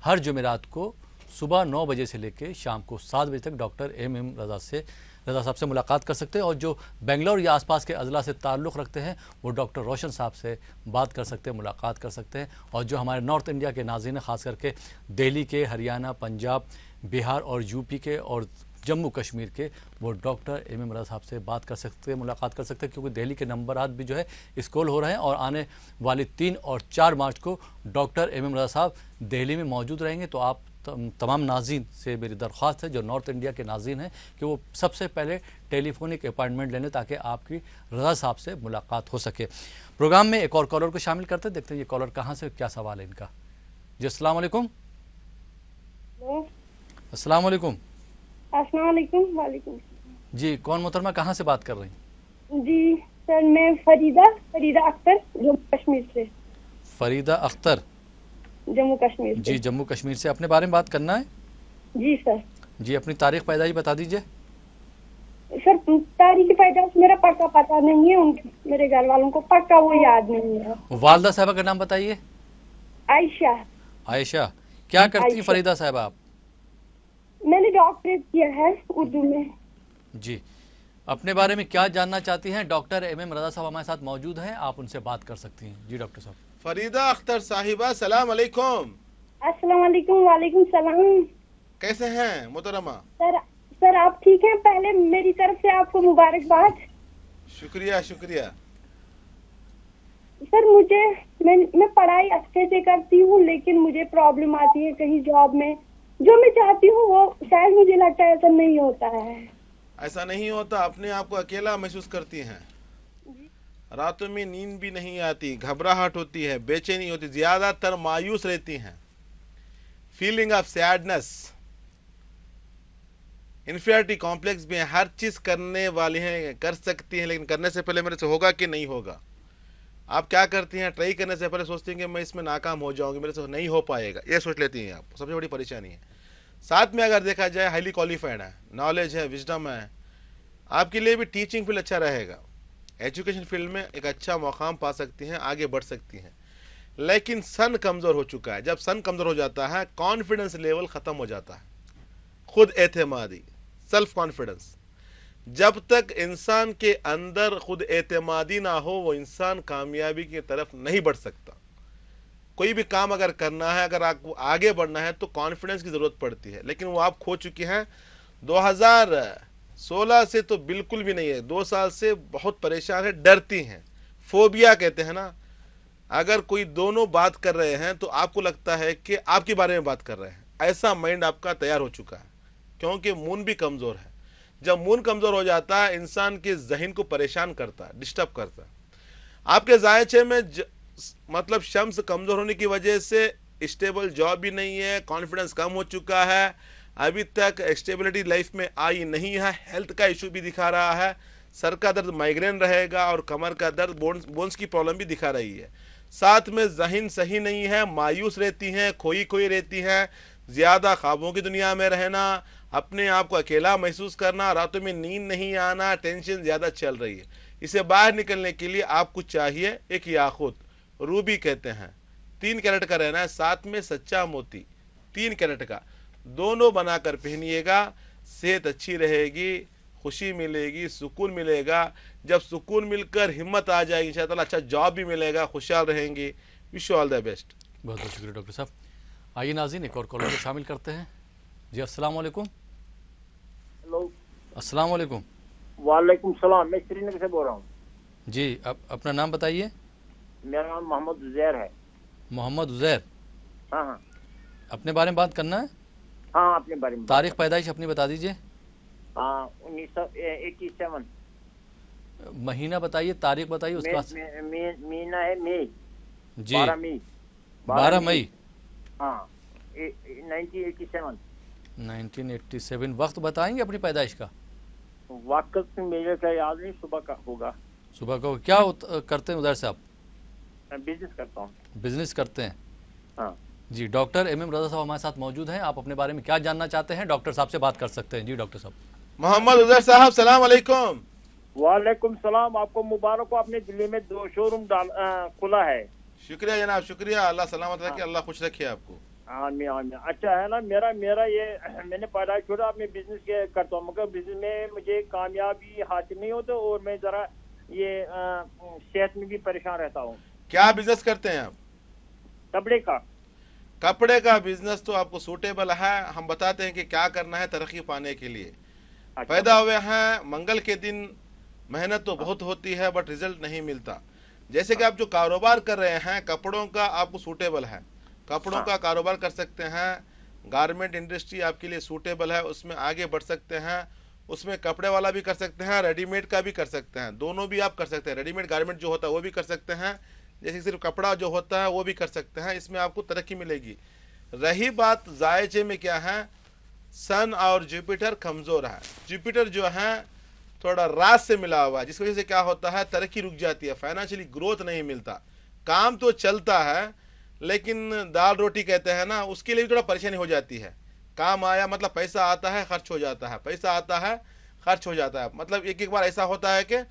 हर जुमेरात को सुबह 9 बजे से लेकर शाम को 7 बजे तक डॉक्टर MM रज़ा साहब से मुलाकात कर सकते हैं। और जो बेंगलोर या आसपास के अजला से ताल्लुक़ रखते हैं वो डॉक्टर रोशन साहब से बात कर सकते हैं, मुलाकात कर सकते हैं। और जो हमारे नॉर्थ इंडिया के नाज़रीन हैं, ख़ास करके दिल्ली के, हरियाणा, पंजाब, बिहार और यूपी के और जम्मू कश्मीर के, वो डॉक्टर MM रज़ा साहब से बात कर सकते हैं, मुलाकात कर सकते हैं। क्योंकि दिल्ली के नंबरात भी जो है स्क्रॉल हो रहे हैं और आने वाली 3 और 4 मार्च को डॉक्टर MM रज़ा साहब दिल्ली में मौजूद रहेंगे। तो आप तमाम नाज़रीन से मेरी दरख्वास्त है जो नॉर्थ इंडिया के नाज़रीन हैं कि वो सबसे पहले टेलीफोनिक अपॉइंटमेंट लें ताकि आपकी रज़ा साहब से मुलाकात हो सके। प्रोग्राम में एक और कॉलर को शामिल करते हैं, देखते हैं ये कॉलर कहाँ से, क्या सवाल है इनका। जी अस्सलाम वालेकुम। अस्सलाम वालेकुम। अस्सलाम वालेकुम। वालेकुम। जी कौन मोहतरमा, कहाँ से बात कर रही हैं? जी सर मैं फरीदा अख्तर जम्मू कश्मीर से। फरीदा अख्तर जम्मू कश्मीर से। जी जम्मू कश्मीर से, अपने बारे में बात करना है? जी सर। जी अपनी तारीख पैदाइश बता दीजिए। सर तारीख पैदाइश मेरा पक्का पता नहीं है, उनके मेरे घर वालों को पक्का वो याद नहीं है। वालदा साहबा का नाम बताइए। आयशा। आयशा, क्या करती हैं फरीदा साहबा आप? मैंने डॉक्टरेट किया है उर्दू में। जी अपने बारे में क्या जानना चाहती हैं? डॉक्टर MM रज़ा साहब हमारे साथ मौजूद हैं, आप उनसे बात कर सकती हैं। जी डॉक्टर साहब। फरीदा अख्तर साहिबा, सलाम अलैकुम। अस्सलाम वालेकुम। वालेकुम सलाम। कैसे हैं मोहतरमा? सर आप ठीक हैं? पहले मेरी तरफ से आपको मुबारकबाद। शुक्रिया शुक्रिया। सर मैं पढ़ाई अच्छे से करती हूँ लेकिन मुझे प्रॉब्लम आती है कहीं जॉब में, जो मैं चाहती हूँ वो शायद मुझे लगता है ऐसा नहीं होता है। ऐसा नहीं होता, अपने आप को अकेला महसूस करती हैं, रातों में नींद भी नहीं आती, घबराहट होती है, बेचैनी होती, ज्यादातर मायूस रहती हैं, feeling of sadness, inferiority complex भी है, हर चीज करने वाली हैं, कर सकती हैं लेकिन करने से पहले मेरे से होगा कि नहीं होगा। आप क्या करती हैं? ट्राई करने से पहले सोचती हैं कि मैं इसमें नाकाम हो जाऊंगी, मेरे से नहीं हो पाएगा, ये सोच लेती हैं आप। सबसे बड़ी परेशानी है। साथ में अगर देखा जाए हाईली क्वालिफाइड है, नॉलेज है, विजडम है, आपके लिए भी टीचिंग फील्ड अच्छा रहेगा, एजुकेशन फील्ड में एक अच्छा मकाम पा सकती हैं, आगे बढ़ सकती हैं। लेकिन सन कमज़ोर हो चुका है। जब सन कमज़ोर हो जाता है कॉन्फिडेंस लेवल ख़त्म हो जाता है, खुद एतमादी, सेल्फ कॉन्फिडेंस। जब तक इंसान के अंदर खुद एतमादी ना हो वो इंसान कामयाबी की तरफ नहीं बढ़ सकता। कोई भी काम अगर करना है, अगर आपको आगे बढ़ना है तो कॉन्फिडेंस की ज़रूरत पड़ती है, लेकिन वो आप खो चुकी हैं। 2016 से तो बिल्कुल भी नहीं है, 2 साल से बहुत परेशान है, डरती हैं, फोबिया कहते हैं ना। अगर कोई दोनों बात कर रहे हैं तो आपको लगता है कि आपके बारे में बात कर रहे हैं, ऐसा माइंड आपका तैयार हो चुका है, क्योंकि मून भी कमज़ोर है। जब मून कमज़ोर हो जाता है इंसान के जहन को परेशान करता है, डिस्टर्ब करता है। आपके जायचे में मतलब शम्स कमज़ोर होने की वजह से स्टेबल जॉब भी नहीं है, कॉन्फिडेंस कम हो चुका है, अभी तक स्टेबिलिटी लाइफ में आई नहीं है, हेल्थ का इशू भी दिखा रहा है, सर का दर्द माइग्रेन रहेगा और कमर का दर्द, बोन्स की प्रॉब्लम भी दिखा रही है। साथ में जहन सही नहीं है, मायूस रहती हैं, खोई रहती हैं, ज़्यादा ख्वाबों की दुनिया में रहना, अपने आप को अकेला महसूस करना, रातों में नींद नहीं आना, टेंशन ज़्यादा चल रही है। इसे बाहर निकलने के लिए आपको चाहिए एक याकूत, रूबी कहते हैं, 3 कैरेट का रहना है, साथ में सच्चा मोती 3 कैरेट का, दोनों बनाकर पहनिएगा। सेहत अच्छी रहेगी, खुशी मिलेगी, सुकून मिलेगा। जब सुकून मिलकर हिम्मत आ जाएगी इंशाअल्लाह अच्छा जॉब भी मिलेगा, खुशहाल रहेंगी। Wish you all the best. बहुत बहुत शुक्रिया डॉक्टर साहब। आइए नाज़रीन एक और कॉलर को शामिल करते हैं। जी अस्सलाम वालेकुम। हेलो। अस्सलाम वालेकुम। वालेकुम सलाम। मैं श्रीनगर से बोल रहा हूँ। जी अपना नाम बताइए। मेरा नाम मोहम्मद उज़ैर है। मोहम्मद उज़ैर। हाँ। अपने बारे में बात करना है? हाँ अपने बारे में। तारीख पैदाइश अपनी बता दीजिए। 1987। महीना बताइए, तारीख बताइए उसके बाद। महीना है मई जी। 12 मई। 12 मई। हाँ 1987। 1987 वक्त बताएंगे अपनी पैदाइश का? वक्त मेरे का याद नहीं, सुबह का होगा। सुबह को क्या करते हैं उधर से आप? मैं बिजनेस करता हूँ। बिजनेस करते हैं? हाँ जी। डॉक्टर MM रजा साहब हमारे साथ मौजूद हैं। आप अपने बारे में क्या जानना चाहते हैं? डॉक्टर साहब से बात कर सकते हैं। जी डॉक्टर साहब। मोहम्मद उजैर साहब सलाम अलैकुम। वालेकुम सलाम, आपको मुबारक हो, आपने दिल्ली में 2 शोरूम खुला है। शुक्रिया जनाब, शुक्रिया। अल्लाह सलामत रखे, अल्लाह खुश रखे आपको। आमीन आमीन। अच्छा है ना, मेरा ये मैंने पढ़ा छोड़ा, अपने बिजनेस के करता हूँ, मगर बिजनेस में मुझे कामयाबी हासिल नहीं होती और मैं जरा ये सेहत में भी परेशान रहता हूँ। क्या बिजनेस करते हैं आप? कपड़े का। कपड़े का बिजनेस तो आपको सूटेबल है। हम बताते हैं कि क्या करना है तरक्की पाने के लिए। अच्छा। पैदा हुए हैं मंगल के दिन, मेहनत तो बहुत होती है बट रिजल्ट नहीं मिलता। जैसे कि आप जो कारोबार कर रहे हैं कपड़ों का, आपको सूटेबल है, कपड़ों का कारोबार कर सकते हैं। गारमेंट इंडस्ट्री आपके लिए सूटेबल है, उसमें आगे बढ़ सकते हैं। उसमें कपड़े वाला भी कर सकते हैं, रेडीमेड का भी कर सकते हैं, दोनों भी आप कर सकते हैं। रेडीमेड गारमेंट जो होता है वो भी कर सकते हैं, जैसे सिर्फ कपड़ा जो होता है वो भी कर सकते हैं। इसमें आपको तरक्की मिलेगी। रही बात जायचे में, क्या है, सन और जुपिटर कमज़ोर है। जुपिटर जो है थोड़ा रात से मिला हुआ है, जिसकी वजह से क्या होता है, तरक्की रुक जाती है, फाइनेंशियली ग्रोथ नहीं मिलता। काम तो चलता है लेकिन दाल रोटी कहते हैं ना, उसके लिए भी थोड़ा परेशानी हो जाती है। काम आया मतलब पैसा आता है खर्च हो जाता है, पैसा आता है खर्च हो जाता है। मतलब एक एक बार ऐसा होता है कि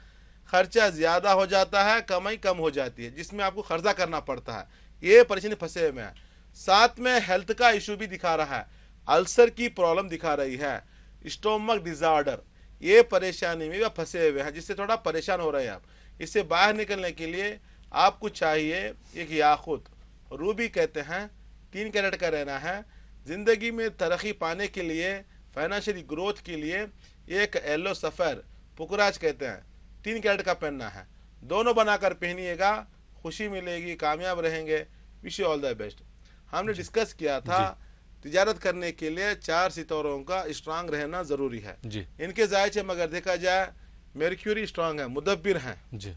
खर्चा ज़्यादा हो जाता है, कमाई कम हो जाती है, जिसमें आपको खर्चा करना पड़ता है। ये परेशानी फंसे हुए है। साथ में हेल्थ का इशू भी दिखा रहा है, अल्सर की प्रॉब्लम दिखा रही है, स्टोमक डिज़ार्डर, ये परेशानी में फंसे हुए हैं, जिससे थोड़ा परेशान हो रहे हैं आप। इससे बाहर निकलने के लिए आपको चाहिए एक याकूत, रूबी कहते हैं, 3 कैरेट का रहना है। ज़िंदगी में तरक्की पाने के लिए, फाइनेंशियली ग्रोथ के लिए एक येलो सफ़र पुकराज कहते हैं, 3 कैरेट का पहनना है। दोनों बनाकर पहनिएगा, खुशी मिलेगी, कामयाब रहेंगे। Wish you all the best. हमने डिस्कस किया था तिजारत करने के लिए 4 सितारों का स्ट्रांग रहना ज़रूरी है जी। इनके जायचे में अगर देखा जाए, मेर्क्यूरी स्ट्रांग है, मुदब्बिर हैं जी,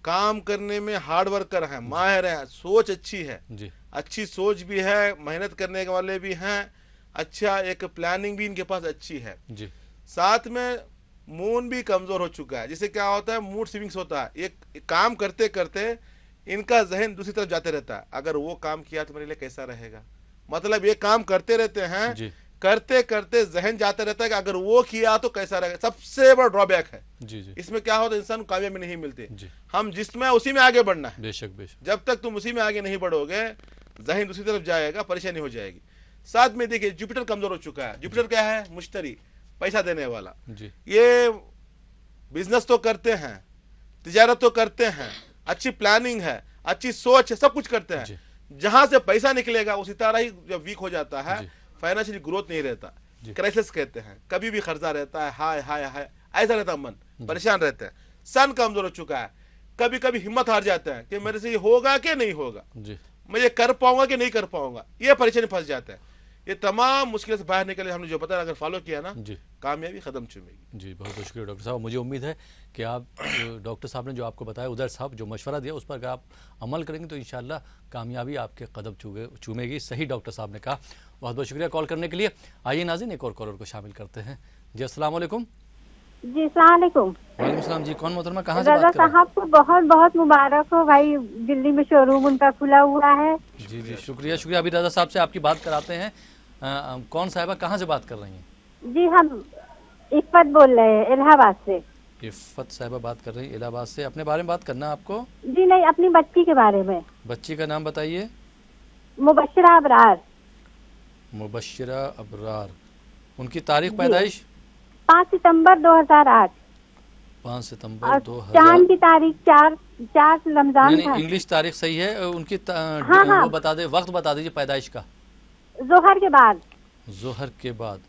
काम करने में हार्ड वर्कर हैं, माहिर हैं, सोच अच्छी है जी, अच्छी सोच भी है, मेहनत करने वाले भी हैं, अच्छा एक प्लानिंग भी इनके पास अच्छी है जी। साथ में मून भी कमज़ोर हो चुका है, जिससे क्या होता है, मूड स्विंग्स होता है। एक काम करते करते इनका जहन दूसरी तरफ जाते रहता है, अगर वो काम किया तो मेरे लिए कैसा रहेगा, मतलब ये काम करते रहते हैं जी। करते करते जहन जाता रहता है कि अगर वो किया तो कैसा रहेगा। सबसे बड़ा ड्रॉबैक है जी जी। इसमें। क्या होता है, इंसान को कामयाबी नहीं मिलती जी। हम जिसमें उसी में आगे बढ़ना है। बेशक बेशक। जब तक तुम उसी में आगे नहीं बढ़ोगे, जहन दूसरी तरफ जाएगा, परेशानी हो जाएगी। साथ में देखिए जुपिटर कमजोर हो चुका है। जुपिटर क्या है, मुश्तरी, पैसा देने वाला। जी। ये बिजनेस तो करते हैं, तिजारत तो करते हैं, अच्छी प्लानिंग है, अच्छी सोच है, सब कुछ करते हैं। जहां से पैसा निकलेगा उसी तरह ही जब वीक हो जाता है, फाइनेंशियली ग्रोथ नहीं रहता, क्राइसिस कहते हैं, कभी भी खर्चा रहता है, हाय हाय हाय ऐसा रहता है, मन परेशान रहते हैं। सन कमजोर हो चुका है, कभी कभी हिम्मत हार जाता है कि मेरे से ये होगा कि नहीं होगा, मैं ये कर पाऊंगा कि नहीं कर पाऊंगा, ये परेशानी फंस जाता है। ये तमाम मुश्किल से बाहर निकले हमने जो बताया, अगर फॉलो किया ना जी, कामयाबी कदम चूमेगी। जी बहुत बहुत शुक्रिया डॉक्टर साहब। मुझे उम्मीद है कि आप डॉक्टर साहब ने जो आपको बताया, उधर साहब जो मशवरा दिया उस पर अगर आप अमल करेंगे तो इंशाल्लाह कामयाबी आपके कदम चूमेगी। सही डॉक्टर साहब ने कहा। बहुत बहुत शुक्रिया कॉल करने के लिए। आइए नाज़रीन एक और कॉलर को शामिल करते हैं। जी अस्सलाम वालेकुम। जी अस्सलाम वालेकुम। वालेकुम सलाम। जी कौन मोहतरमा, कहाँ से बात कर रहे हैं? साहब को बहुत बहुत मुबारक हो भाई, दिल्ली में शोरूम उनका खुला हुआ है। जी जी शुक्रिया शुक्रिया। अभी रजा साहब से आपकी बात कराते हैं। कौन साहिबा कहाँ से बात कर रही हैं? जी हम इफ़त बोल रहे हैं इलाहाबाद से। इफ़त साहिबा बात कर रही हैं इलाहाबाद से। अपने बारे में बात करना है आपको? जी नहीं, अपनी बच्ची के बारे में। बच्ची का नाम बताइए। मुबश्शिरा अबरार। मुबश्शिरा अबरार। उनकी तारीख पैदाइश? 5 सितंबर 2008। 5 सितंबर 2000। चांद की तारीख 4 रमजान था। इंग्लिश तारीख सही है उनकी? हाँ। वो बता दे, वक्त बता दीजिए पैदाइश का। जोहर के बाद। जोहर के बाद।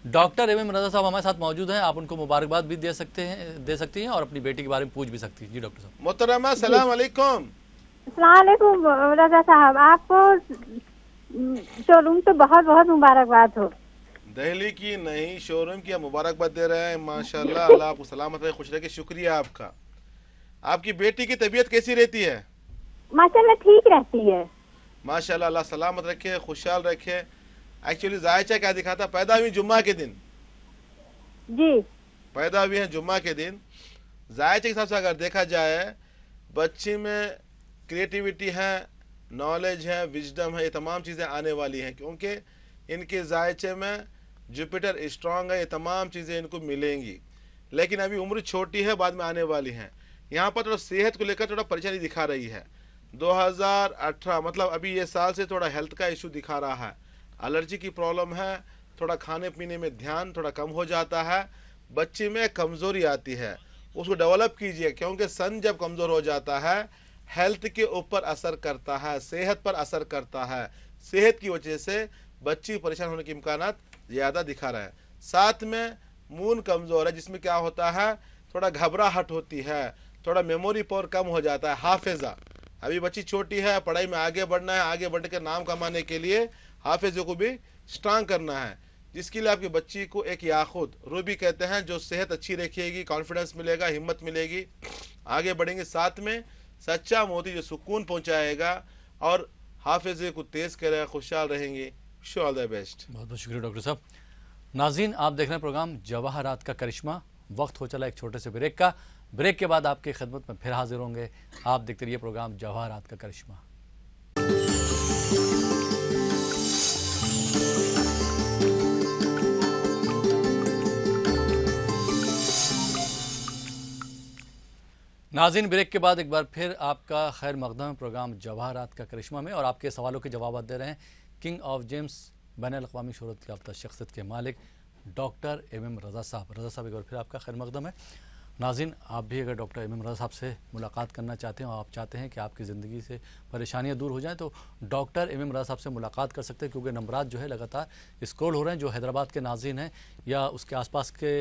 डॉक्टर एम रजा साहब हमारे साथ मौजूद हैं, आप उनको मुबारकबाद भी दे सकती हैं और अपनी बेटी के बारे में पूछ भी सकती हैं। जी डॉक्टर साहब। मोहतरमा सलाम अलैकुम। अस्सलाम वालेकुम रजा साहब, आपको शोरूम तो बहुत बहुत मुबारकबाद हो। दिल्ली की नई शोरूम की मुबारकबाद दे रहे हैं माशाल्लाह। अल्लाह आपको सलामत रहे, खुश रखे। शुक्रिया आपका। आपकी बेटी की तबीयत कैसी रहती है? माशाल्लाह ठीक रहती है। माशाल्लाह, अल्लाह सलामत रखे, खुशहाल रखे। एक्चुअली जायचा क्या दिखाता, पैदा हुई जुम्मा के दिन, जी पैदा हुई है जुम्मा के दिन। जायचे के हिसाब से अगर देखा जाए, बच्ची में क्रिएटिविटी है, नॉलेज है, विजडम है, ये तमाम चीज़ें आने वाली हैं, क्योंकि इनके जायचे में जुपिटर स्ट्रांग है, ये तमाम चीज़ें इनको मिलेंगी। लेकिन अभी उम्र छोटी है, बाद में आने वाली हैं। यहाँ पर थोड़ा सेहत को लेकर थोड़ा परेशानी दिखा रही है। 2018 मतलब अभी ये साल से थोड़ा हेल्थ का इशू दिखा रहा है, एलर्जी की प्रॉब्लम है, थोड़ा खाने पीने में ध्यान थोड़ा कम हो जाता है, बच्चे में कमज़ोरी आती है, उसको डेवलप कीजिए, क्योंकि सन जब कमज़ोर हो जाता है हेल्थ के ऊपर असर करता है, सेहत पर असर करता है। सेहत की वजह से बच्ची परेशान होने के इम्कानात ज़्यादा दिखा रहा है। साथ में मून कमज़ोर है, जिसमें क्या होता है, थोड़ा घबराहट होती है, थोड़ा मेमोरी पावर कम हो जाता है, हाफिज़ा। अभी बच्ची छोटी है, पढ़ाई में आगे बढ़ना है, आगे बढ़ कर नाम कमाने के लिए हाफिज़े को भी स्ट्रांग करना है, जिसके लिए आपकी बच्ची को एक याकूत रूबी कहते हैं, जो सेहत अच्छी रखेगी, कॉन्फिडेंस मिलेगा, हिम्मत मिलेगी, आगे बढ़ेंगे। साथ में सच्चा मोती जो सुकून पहुंचाएगा और हाफिज़े को तेज़ करेगा, खुशहाल रहेंगे। Wish you all the best. बहुत बहुत शुक्रिया डॉक्टर साहब। नाज़रीन, आप देख रहे हैं प्रोग्राम जवाहरात का करिश्मा। वक्त हो चला एक छोटे से ब्रेक का। ब्रेक के बाद आपकी खिदमत में फिर हाजिर होंगे। आप देखते रहिए प्रोग्राम जवाहरात का करिश्मा। नाज़रीन, ब्रेक के बाद एक बार फिर आपका खैर मकदम प्रोग्राम जवाहरात का करिश्मा में, और आपके सवालों के जवाब दे रहे हैं किंग ऑफ जेम्स बैनुल-अक़वामी शोहरत याफ्ता शख्सियत के मालिक डॉक्टर एम रज़ा साहब। रज़ा साहब, एक बार फिर आपका खैर मकदम है। नाज़रीन, आप भी अगर डॉक्टर एम रज़ा साहब से मुलाकात करना चाहते हैं और आप चाहते हैं कि आपकी ज़िंदगी से परेशानियां दूर हो जाएं, तो डॉक्टर एम रज़ा साहब से मुलाकात कर सकते हैं, क्योंकि नंबरात जो है लगातार स्क्रॉल हो रहे हैं। जो हैदराबाद के नाज़रीन हैं या उसके आसपास के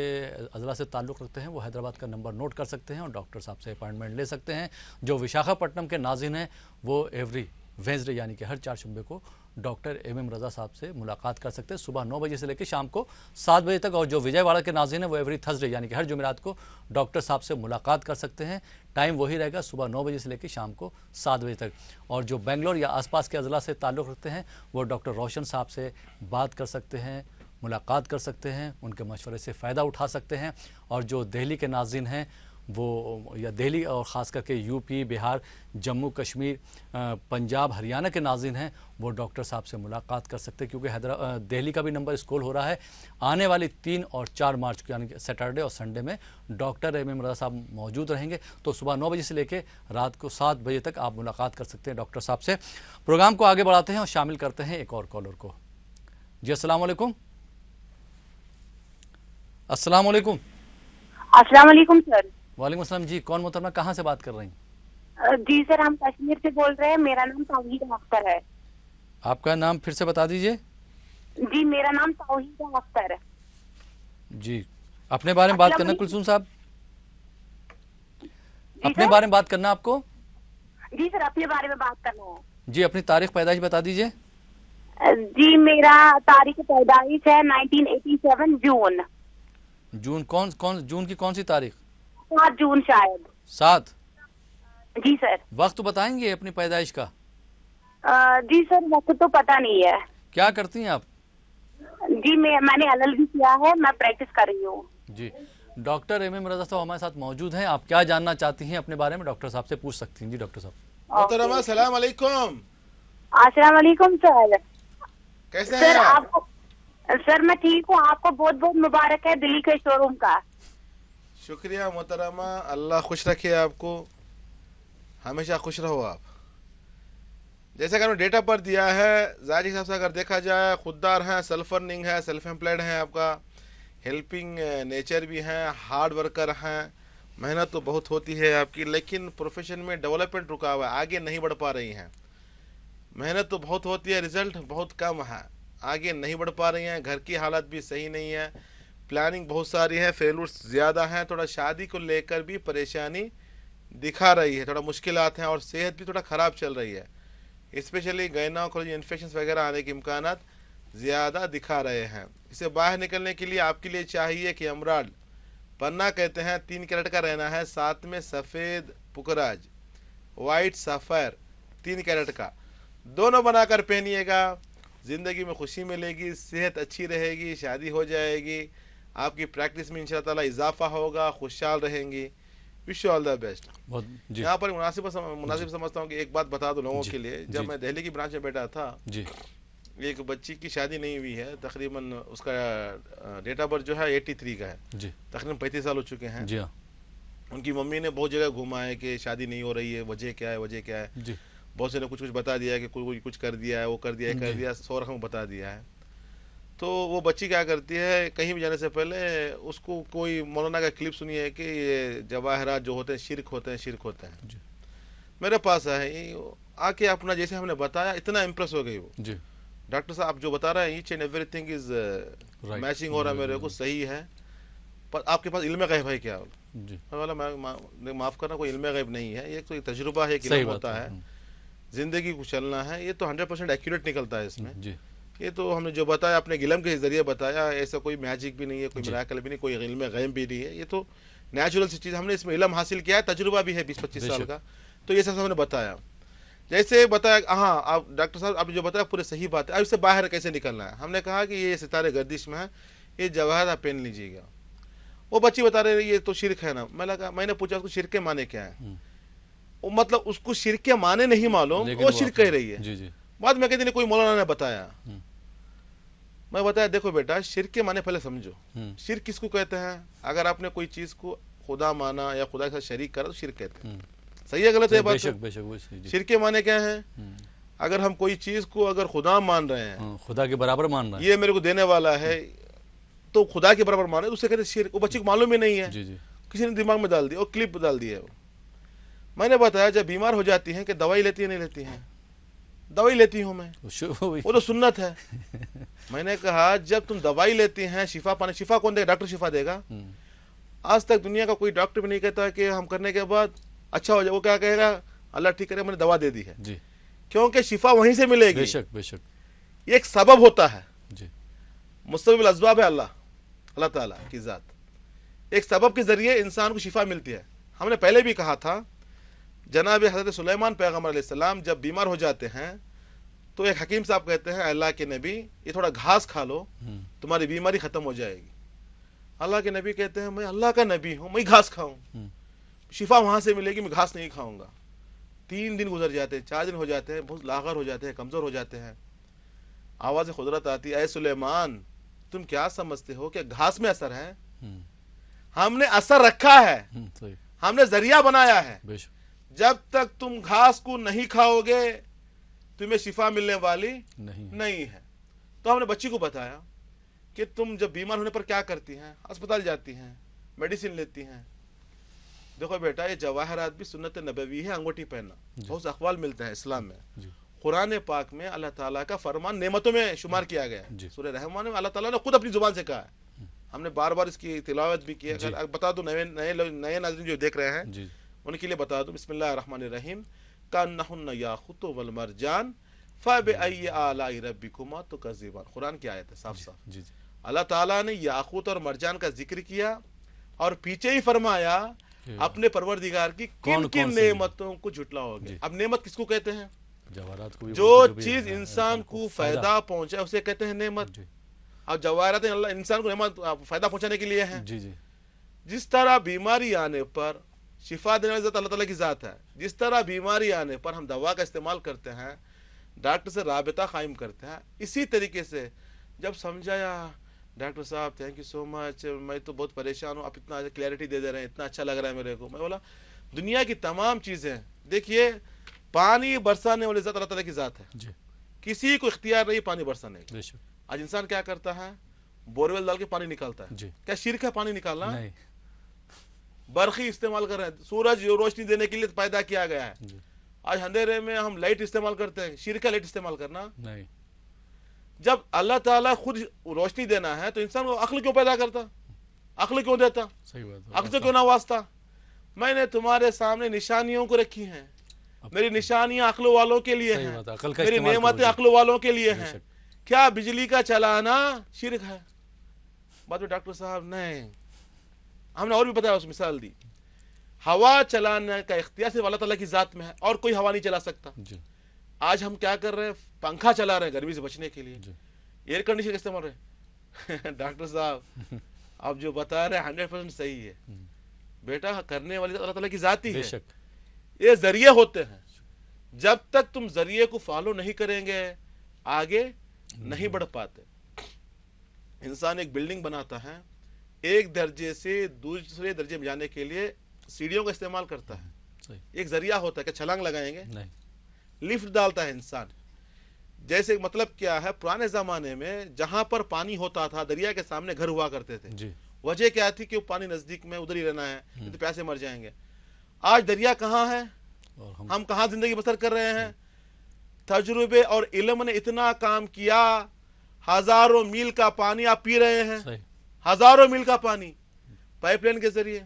अज़ला से ताल्लुक़ रखते हैं, वो हैदराबाद का नंबर नोट कर सकते हैं और डॉक्टर साहब से अपॉइंटमेंट ले सकते हैं। जो विशाखापट्टनम के नाज़रीन हैं, वो एवरी वेंसडे यानी कि हर 4 शुम्बे को डॉक्टर एम रज़ा साहब से मुलाकात कर सकते हैं, सुबह 9 बजे से लेकर शाम को 7 बजे तक। और जो विजयवाड़ा के नाज़रीन हैं, वो एवरी थर्सडे यानी कि हर जुमेरात को डॉक्टर साहब से मुलाकात कर सकते हैं। टाइम वही रहेगा, सुबह 9 बजे से लेकर शाम को 7 बजे तक। और जो बेंगलोर या आसपास के अज़ला से ताल्लुक़ रखते हैं, वो डॉक्टर रोशन साहब से बात कर सकते हैं, मुलाकात कर सकते हैं, उनके मशवरे से फ़ायदा उठा सकते हैं। और जो दिल्ली के नाज़रीन हैं, वो या दिल्ली और ख़ास करके यूपी, बिहार, जम्मू कश्मीर, पंजाब, हरियाणा के नाज़रीन हैं, वो डॉक्टर साहब से मुलाकात कर सकते हैं, क्योंकि दिल्ली का भी नंबर स्क्रॉल हो रहा है। आने वाली 3 और 4 मार्च को यानी कि सैटरडे और संडे में डॉक्टर एम रज़ा साहब मौजूद रहेंगे। तो सुबह 9 बजे से लेकर रात को 7 बजे तक आप मुलाकात कर सकते हैं डॉक्टर साहब से। प्रोग्राम को आगे बढ़ाते हैं और शामिल करते हैं एक और कॉलर को। जी, अस्सलाम वालेकुम। अस्सलाम वालेकुम। अस्सलाम वालेकुम सर। वालेकुम अस्सलाम जी, कौन मोहतरमा, कहाँ से बात कर रही हैं? जी सर, हम कश्मीर से बोल रहे हैं। मेरा नाम तौहीद अख्तर है। आपका नाम फिर से बता दीजिए। जी, मेरा नाम तौहीद अख्तर है। जी, अपने बारे में बात करना कुलसूम साहब, अपने बारे में बात करना आपको। जी सर, अपने बारे में बात करना है। जी, अपनी तारीख पैदाइश बता दीजिए। जी, मेरा तारीख पैदाइश है 1987 जून। जून की कौन सी तारीख? 7 जून शायद। 7। जी सर। वक्त तो बताएंगे अपनी पैदाइश का? जी सर, वक्त तो पता नहीं है। क्या करती हैं आप? जी, मैंने LLB किया है, मैं प्रैक्टिस कर रही हूँ। जी, डॉक्टर एम रज़ा साहब हमारे साथ मौजूद हैं। आप क्या जानना चाहती हैं अपने बारे में, डॉक्टर साहब से पूछ सकती हैं। जी डॉक्टर साहब। अस्सलाम वालेकुम। अस्सलाम वालेकुम सर। कैसे सर हैं? आपको सर मैं ठीक हूँ। आपको बहुत बहुत मुबारक है दिल्ली के शोरूम का। शुक्रिया मोहतरमा, अल्लाह खुश रखे आपको, हमेशा खुश रहो आप। जैसे कि आपने डेटा पर दिया है, ज़ाहिर हिसाब से अगर देखा जाए खुददार हैं, सेल्फ अर्निंग है, सेल्फ एम्प्लॉयड हैं, आपका हेल्पिंग नेचर भी हैं, हार्ड वर्कर हैं, मेहनत तो बहुत होती है आपकी, लेकिन प्रोफेशन में डेवलपमेंट रुका हुआ है, आगे नहीं बढ़ पा रही हैं। मेहनत तो बहुत होती है, रिजल्ट बहुत कम है, आगे नहीं बढ़ पा रही हैं। घर की हालत भी सही नहीं है, प्लानिंग बहुत सारी है, फेलर्स ज़्यादा हैं, थोड़ा शादी को लेकर भी परेशानी दिखा रही है, थोड़ा मुश्किलात हैं, और सेहत भी थोड़ा ख़राब चल रही है। स्पेशली गायनोकोलॉजी इन्फेक्शन वगैरह आने के इम्कानात ज़्यादा दिखा रहे हैं। इससे बाहर निकलने के लिए आपके लिए चाहिए कि एमराल्ड पन्ना कहते हैं 3 कैरेट का रहना है, साथ में सफ़ेद पुकराज, वाइट सफ़ायर 3 कैरेट का, दोनों बनाकर पहनिएगा। ज़िंदगी में खुशी मिलेगी, सेहत अच्छी रहेगी, शादी हो जाएगी, आपकी प्रैक्टिस में इंशाअल्लाह ताला इजाफा होगा, खुशहाल रहेंगी। Wish you all the best. बहुत जी यहाँ पर मुनासिब समझता हूँ कि एक बात बता दूँ लोगों के लिए। जब मैं दिल्ली की ब्रांच में बैठा था, जी एक बच्ची की शादी नहीं हुई है, तकरीबन उसका डेट ऑफ बर्थ जो है 83 का है, जी तकरीबन 35 साल हो चुके हैं। जी हाँ उनकी मम्मी ने बहुत जगह घुमा है कि शादी नहीं हो रही है, वजह क्या है, वजह क्या है। जी बहुत से ने कुछ कुछ बता दिया है कि कोई कुछ कर दिया है, वो कर दिया है, कर दिया, 100 रकम बता दिया है। तो वो बच्ची क्या करती है, कहीं भी जाने से पहले उसको कोई मौलाना का क्लिप सुनी है कि ये जवाहरात जो होते हैं शिरक होते हैं, शिरक होते हैं। जी मेरे पास है, आके अपना जैसे हमने बताया इतना इम्प्रेस हो गई वो। जी डॉक्टर साहब आप जो बता रहे हैं each and everything is matching हो रहा है मेरे को, सही है, पर आपके पास इल्म गैब है क्या? जी वाला मैं माफ़ करना, कोई इल्म गैब नहीं है, ये कोई तजुर्बा है, सही इल्म बात होता है, ज़िंदगी को चलना है। ये तो 100% एक्यूरेट निकलता है इसमें। जी ये तो हमने जो बताया अपने गिलम के ज़रिए बताया, ऐसा कोई मैजिक भी नहीं है, कोई मिराकल भी नहीं, कोई इल्म गैब भी नहीं है, ये तो नेचुरल सी चीज़, हमने इसमें इल्म हासिल किया है, तजुर्बा भी है 20-25 साल का, तो ये सब हमने बताया। जैसे बताया, हाँ आप डॉक्टर साहब आपने जो बताया पूरे सही बात है। अब इससे बाहर कैसे निकलना है, हमने कहा कि ये सितारे गर्दिश में है, ये जवाहर आप पहन लीजिएगा। वो बच्ची बता रहे ये तो शिरक है ना। मैंने पूछा उसको शिरक के माने क्या है, वो मतलब उसको शिरक के माने नहीं मालूम, वो शिरक कह रही है। जी जी बाद में कहती नहीं कोई मौलाना ने बताया। मैं बताया देखो बेटा, शिरक के माने पहले समझो, शिरक किसको कहते हैं? अगर आपने कोई चीज को खुदा माना या खुदा के साथ शरीक करा तो शिरक कहते हैं। सही है गलत है बात? बेशक बेशक वो सही जी। शिरक के माने क्या है? अगर हम कोई चीज को अगर खुदा मान रहे हैं, खुदा के बराबर मान रहा है, ये मेरे को देने वाला है, तो खुदा के बराबर माने, उसे कहते शिरक। वो बच्चे को मालूम ही नहीं है, जी जी किसी ने दिमाग में डाल दिया और क्लिप डाल दी है। मैंने बताया जब बीमार हो जाती हैं कि दवाई लेती है नहीं लेती हैं? दवाई लेती हूँ मैं, वो तो सुन्नत है। मैंने कहा जब तुम दवाई लेती हैं शिफा पाने, शिफा कौन देगा? डॉक्टर शिफा देगा? आज तक दुनिया का कोई डॉक्टर भी नहीं कहता कि हम करने के बाद अच्छा हो जाए। वो क्या कहेगा? अल्लाह ठीक करे, मैंने दवा दे दी है जी, क्योंकि शिफा वहीं से मिलेगी। बेशक बेशक ये एक सबब होता है, जी मुस्तबिल असबाब है अल्लाह ताला की जात। एक सबब के जरिए इंसान को शिफा मिलती है। हमने पहले भी कहा था, जनाब हज़रत सुलेमान पैगम्बर अलैहिस्सलाम जब बीमार हो जाते हैं तो एक हकीम साहब कहते हैं अल्लाह के नबी ये थोड़ा घास खा लो तुम्हारी बीमारी खत्म हो जाएगी। अल्लाह के नबी कहते हैं मैं अल्लाह का नबी हूँ, मैं घास खाऊं, शिफा वहां से मिलेगी, मैं घास नहीं खाऊंगा। 3 दिन गुजर जाते हैं, 4 दिन हो जाते हैं, बहुत लागर हो जाते हैं, कमजोर हो जाते हैं। आवाज़ खुदरत आती है, ऐ सुलेमान तुम क्या समझते हो कि घास में असर है? हमने असर रखा है, सही हमने जरिया बनाया है। बेशक जब तक तुम घास को नहीं खाओगे तुम्हें शिफा मिलने वाली नहीं है। तो हमने बच्ची को बताया कि तुम जब बीमार होने पर क्या करती हैं? अस्पताल जाती हैं, मेडिसिन लेती हैं। देखो बेटा ये जवाहरात भी सुन्नत नबवी है, अंगूठी पहनना। बहुत से अखवाल मिलते हैं इस्लाम में। कुरान पाक में अल्लाह ताला का फरमान नेमतों में शुमार किया गया है। सूरह रहमान में अल्लाह ताला ने खुद अपनी जुबान से कहा है। हमने बार बार इसकी तिलावत भी की है। अगर बता दो नए नाज़रीन जो देख रहे हैं उनके लिए बता दूं, बिस्मिल्लाहिर्रहमानिर्रहीम, कान्नहुन्ना याक़ूत वल मरजान फ़बिअय्यि आलाइ रब्बिकुमा तुकज़्ज़िबान। कुरान की आयत है साफ साफ। अल्लाह ताला ने याक़ूत और मरजान का जिक्र किया और पीछे ही फरमाया अपने परवरदिगार की किन किन नेमतों को झुटलाओगे। अब नेमत किसको कहते हैं? जवाहरात को भी जो चीज इंसान को फायदा पहुंचाए उसे कहते हैं नेमत। अब जवाहरात अल्लाह इंसान को नेमत फायदा पहुंचाने के लिए है। जी जी जिस तरह बीमारी आने पर शिफा देने वाली अल्लाह ताला की जात है, जिस तरह बीमारी आने पर हम दवा का इस्तेमाल करते हैं, डॉक्टर से राबिता कायम करते हैं, इसी तरीके से जब समझाया डॉक्टर साहब थैंक यू सो मच, मैं तो बहुत परेशान हूँ, आप इतना क्लैरिटी दे दे रहे हैं, इतना अच्छा लग रहा है मेरे को। मैं बोला दुनिया की तमाम चीज़ें देखिए, पानी बरसाने वाली ज़ात अल्लाह ताला की ज़ात है जी। किसी को इख्तियार नहीं पानी बरसाने का। आज इंसान क्या करता है? बोरवेल डाल के पानी निकालता है। क्या शिरक है पानी निकालना? नहीं। बरखी इस्तेमाल कर रहे हैं, सूरज रोशनी देने के लिए पैदा किया गया है। आज अंधेरे में हम लाइट इस्तेमाल करते हैं, शिरक है लाइट इस्तेमाल करना? नहीं। जब अल्लाह ताला खुद रोशनी देना है तो इंसान को अक्ल क्यों पैदा करता? अक्ल क्यों देता? सही बात है। अक्ल से क्यों ना वास्ता? मैंने तुम्हारे सामने निशानियों को रखी हैं, मेरी निशानियां अक्ल वालों के लिए हैं, मेरी नेमतें अक्ल वालों के लिए हैं। क्या बिजली का चलाना शिरक है? बाद में डॉक्टर साहब नहीं, हमने और भी बताया, उस मिसाल दी, हवा चलाने का इख्तियार सिर्फ अल्लाह ताला की जात में है और कोई हवा नहीं चला सकता। آج ہم کیا کر رہے ہیں, پنکھا چلا رہے ہیں گرمی سے بچنے کے لیے, ایئر کنڈیشن کا استعمال رہے ہیں. ڈاکٹر صاحب آپ جو بتا رہے ہیں 100% صحیح ہے بیٹا, کرنے والی اللہ تعالیٰ کی ذات ہی ہے, یہ ذریعے ہوتے ہیں. جب تک تم ذریعے کو فالو نہیں کریں گے آگے نہیں بڑھ پاتے. انسان ایک بلڈنگ بناتا ہے, ایک درجے سے دوسرے درجے میں جانے کے لیے سیڑھیوں کا استعمال کرتا ہے, ایک ذریعہ ہوتا ہے. کہ چھلانگ لگائیں گے, لفٹ ڈالتا ہے انسان. جیسے مطلب کیا ہے, پرانے زمانے میں جہاں پر پانی ہوتا تھا دریا کے سامنے گھر ہوا کرتے تھے. وجہ کیا تھی کہ وہ پانی نزدیک میں ادھر ہی رہنا ہے, تو پیاسے مر جائیں گے. آج دریا کہاں ہے, ہم کہاں زندگی بسر کر رہے ہیں. تجربے اور علم نے اتنا کام کیا, ہزاروں میل کا پانی آپ پی رہے ہیں, ہزاروں میل کا پانی پائپ لائن کے ذریعے.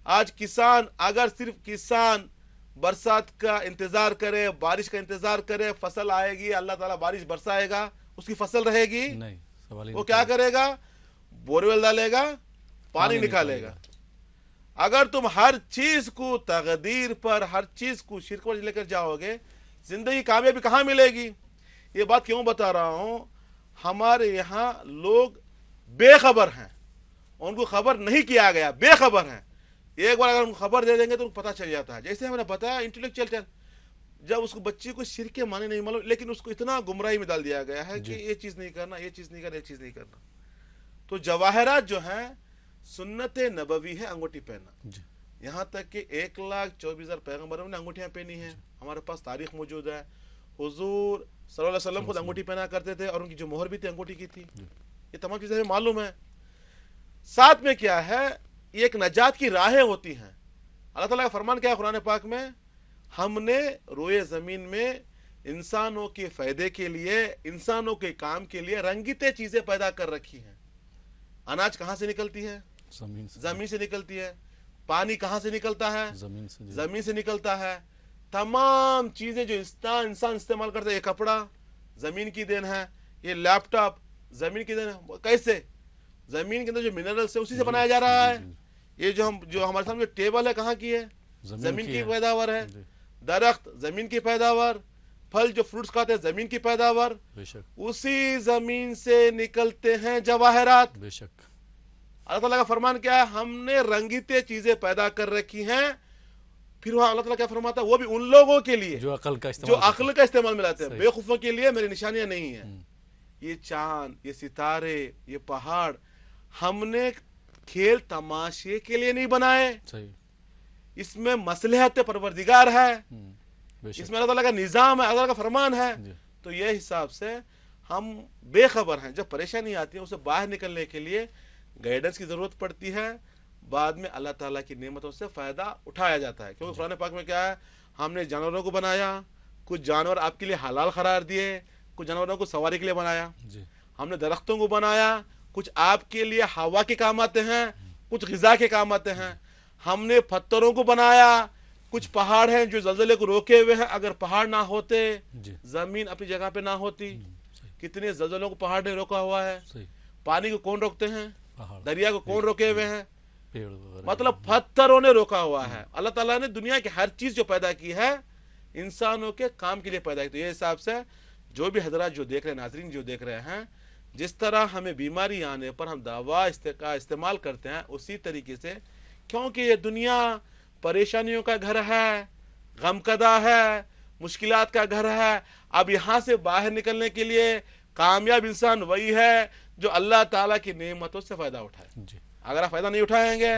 آج کسان, اگر صرف کسان برسات کا انتظار کرے, بارش کا انتظار کرے, فصل آئے گی, اللہ تعالیٰ بارش برسائے گا, اس کی فصل رہے گی نہیں. وہ کیا کرے گا, بورویل ڈالے گا, پانی نکالے گا. اگر تم ہر چیز کو تقدیر پر, ہر چیز کو شرک پر لے کر جاؤ گے, زندگی کامیابی کہاں ملے گی. یہ بات کیوں بتا رہا ہوں, ہمارے یہاں لوگ بے خبر ہیں, ان کو خبر نہیں کیا گیا, بے خبر ہیں. ایک بار اگر ہم خبر دے دیں گے تو پتہ چل جاتا ہے. جیسے ہم نے بتایا انٹلیکچوئل, جب اس کو بچے کو شرک کے معنی نہیں معلوم, لیکن اس کو اتنا گمراہی میں ڈال دیا گیا ہے کہ یہ چیز نہیں کرنا, یہ چیز نہیں کرنا, یہ چیز نہیں کرنا. تو جواہرات جو ہیں سنت نبوی ہے انگوٹھی پہننا. یہاں تک کہ 1,24,000 پیغمبروں نے انگوٹھیاں پہنی ہیں. ہمارے پاس تاریخ موجود ہے. حضور صلی اللہ علیہ وسلم خود انگوٹھی پہنا کرتے تھے, اور ان کی جو مہر بھی تھی انگوٹھی کی تھی. یہ تمام چیزیں ہمیں معلوم ہے. ساتھ میں کیا ہے, یہ ایک نجات کی راہیں ہوتی ہیں. اللہ تعالیٰ کا فرمان کیا ہے قرآن پاک میں, ہم نے روئے زمین میں انسانوں کے فائدے کے لیے, انسانوں کے کام کے لیے رنگیتے چیزیں پیدا کر رکھی ہیں. اناج کہاں سے نکلتی ہے, زمین سے نکلتی ہے. پانی کہاں سے نکلتا ہے, زمین سے نکلتا ہے. تمام چیزیں جو انسان استعمال کرتا ہے, یہ کپڑا زمین کی دین ہے, یہ لیپ ٹاپ زمین کی دین ہے. کیسے, زمین کے اندر جو منرلز ہے اسی سے بنایا جا رہا ہے. یہ جو ہمارے سامنے ٹیبل ہے کہاں کی ہے, زمین کی پیداوار ہے. درخت زمین کی پیداوار, پھل جو فروٹس کھاتے ہیں زمین کی پیداوار, اسی زمین سے نکلتے ہیں جواہرات. اللہ تعالیٰ کا فرمان کیا ہے, ہم نے رنگیتے چیزیں پیدا کر رکھی ہیں. پھر وہاں اللہ تعالیٰ کیا فرماتا ہے, وہ بھی ان لوگوں کے لیے جو عقل کا استعمال میں لاتے ہیں. بے وقوفوں کے لیے میری نشانیاں نہیں ہیں. یہ چاند, یہ ستارے, یہ پہاڑ ہم نے کھیل تماشے کے لیے نہیں بنائے. اس میں مصلحت پروردگار ہے, اس میں اللہ تعالیٰ کا نظام ہے, اللہ تعالیٰ کا فرمان ہے. تو یہ حساب سے ہم بے خبر ہیں. جب پریشانی آتی ہے اسے باہر نکلنے کے لیے گائیڈنس کی ضرورت پڑتی ہے. بعد میں اللہ تعالیٰ کی نعمتوں سے فائدہ اٹھایا جاتا ہے. کیونکہ قرآن پاک میں کیا ہے, ہم نے جانوروں کو بنایا, کچھ جانور آپ کے لیے حلال قرار دیے, کچھ جانوروں کو سواری کے لیے بنایا. ہم نے درختوں کو بنایا, کچھ آپ کے لیے ہوا کے کام آتے ہیں, کچھ غذا کے کام آتے ہیں. ہم نے پتھروں کو بنایا, کچھ پہاڑ ہیں جو زلزلے کو روکے ہوئے ہیں. اگر پہاڑ نہ ہوتے, زمین اپنی جگہ پہ نہ ہوتی. کتنے زلزلوں کو پہاڑ نے روکا ہوا ہے. پانی کو کون روکتے ہیں, دریا کو کون روکے ہوئے ہیں, مطلب پتھروں نے روکا ہوا ہے. اللہ تعالیٰ نے دنیا کی ہر چیز جو پیدا کی ہے انسانوں کے کام کے لیے پیدا کی. تو یہ حساب سے جو بھی حضرات جو دیکھ رہے ہیں, ناظرین جو دیکھ رہے ہیں, جس طرح ہمیں بیماری آنے پر ہم دوا کا استعمال کرتے ہیں, اسی طریقے سے, کیونکہ یہ دنیا پریشانیوں کا گھر ہے, غمکدہ ہے, مشکلات کا گھر ہے. اب یہاں سے باہر نکلنے کے لیے کامیاب انسان وہی ہے جو اللہ تعالیٰ کی نعمتوں سے فائدہ اٹھائے. اگر آپ فائدہ نہیں اٹھائیں گے,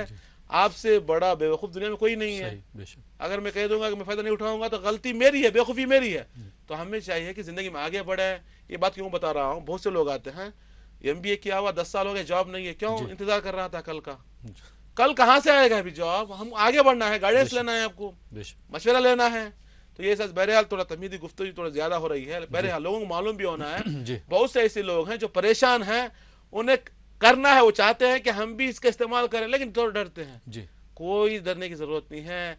آپ سے بڑا بے وقوف دنیا میں کوئی نہیں ہے. اگر میں کہہ دوں گا کہ میں فائدہ نہیں اٹھاؤں گا تو غلطی میری ہے, بے وقوفی میری ہے. تو ہمیں چاہیے کہ زندگی میں آگے بڑھے. یہ بات کیوں بتا رہا ہوں, بہت سے لوگ آتے ہیں MBA کیا ہوا 10 سال ہو گئے, جاب نہیں ہے. کیوں, انتظار کر رہا تھا کل کا. کل کہاں سے آئے گا ابھی جاب, ہم آگے بڑھنا ہے, گائیڈنس لینا ہے, آپ کو مشورہ لینا ہے. تو یہ ساتھ بہرحال تھوڑا تمیزی گفتگو تھوڑا زیادہ ہو رہی ہے. بہرحال لوگوں کو معلوم بھی ہونا ہے, بہت سے ایسے لوگ ہیں جو پریشان ہیں, انہیں کرنا ہے, وہ چاہتے ہیں کہ ہم بھی اس کا استعمال کریں, لیکن تھوڑا ڈرتے ہیں. کوئی ڈرنے کی ضرورت نہیں ہے.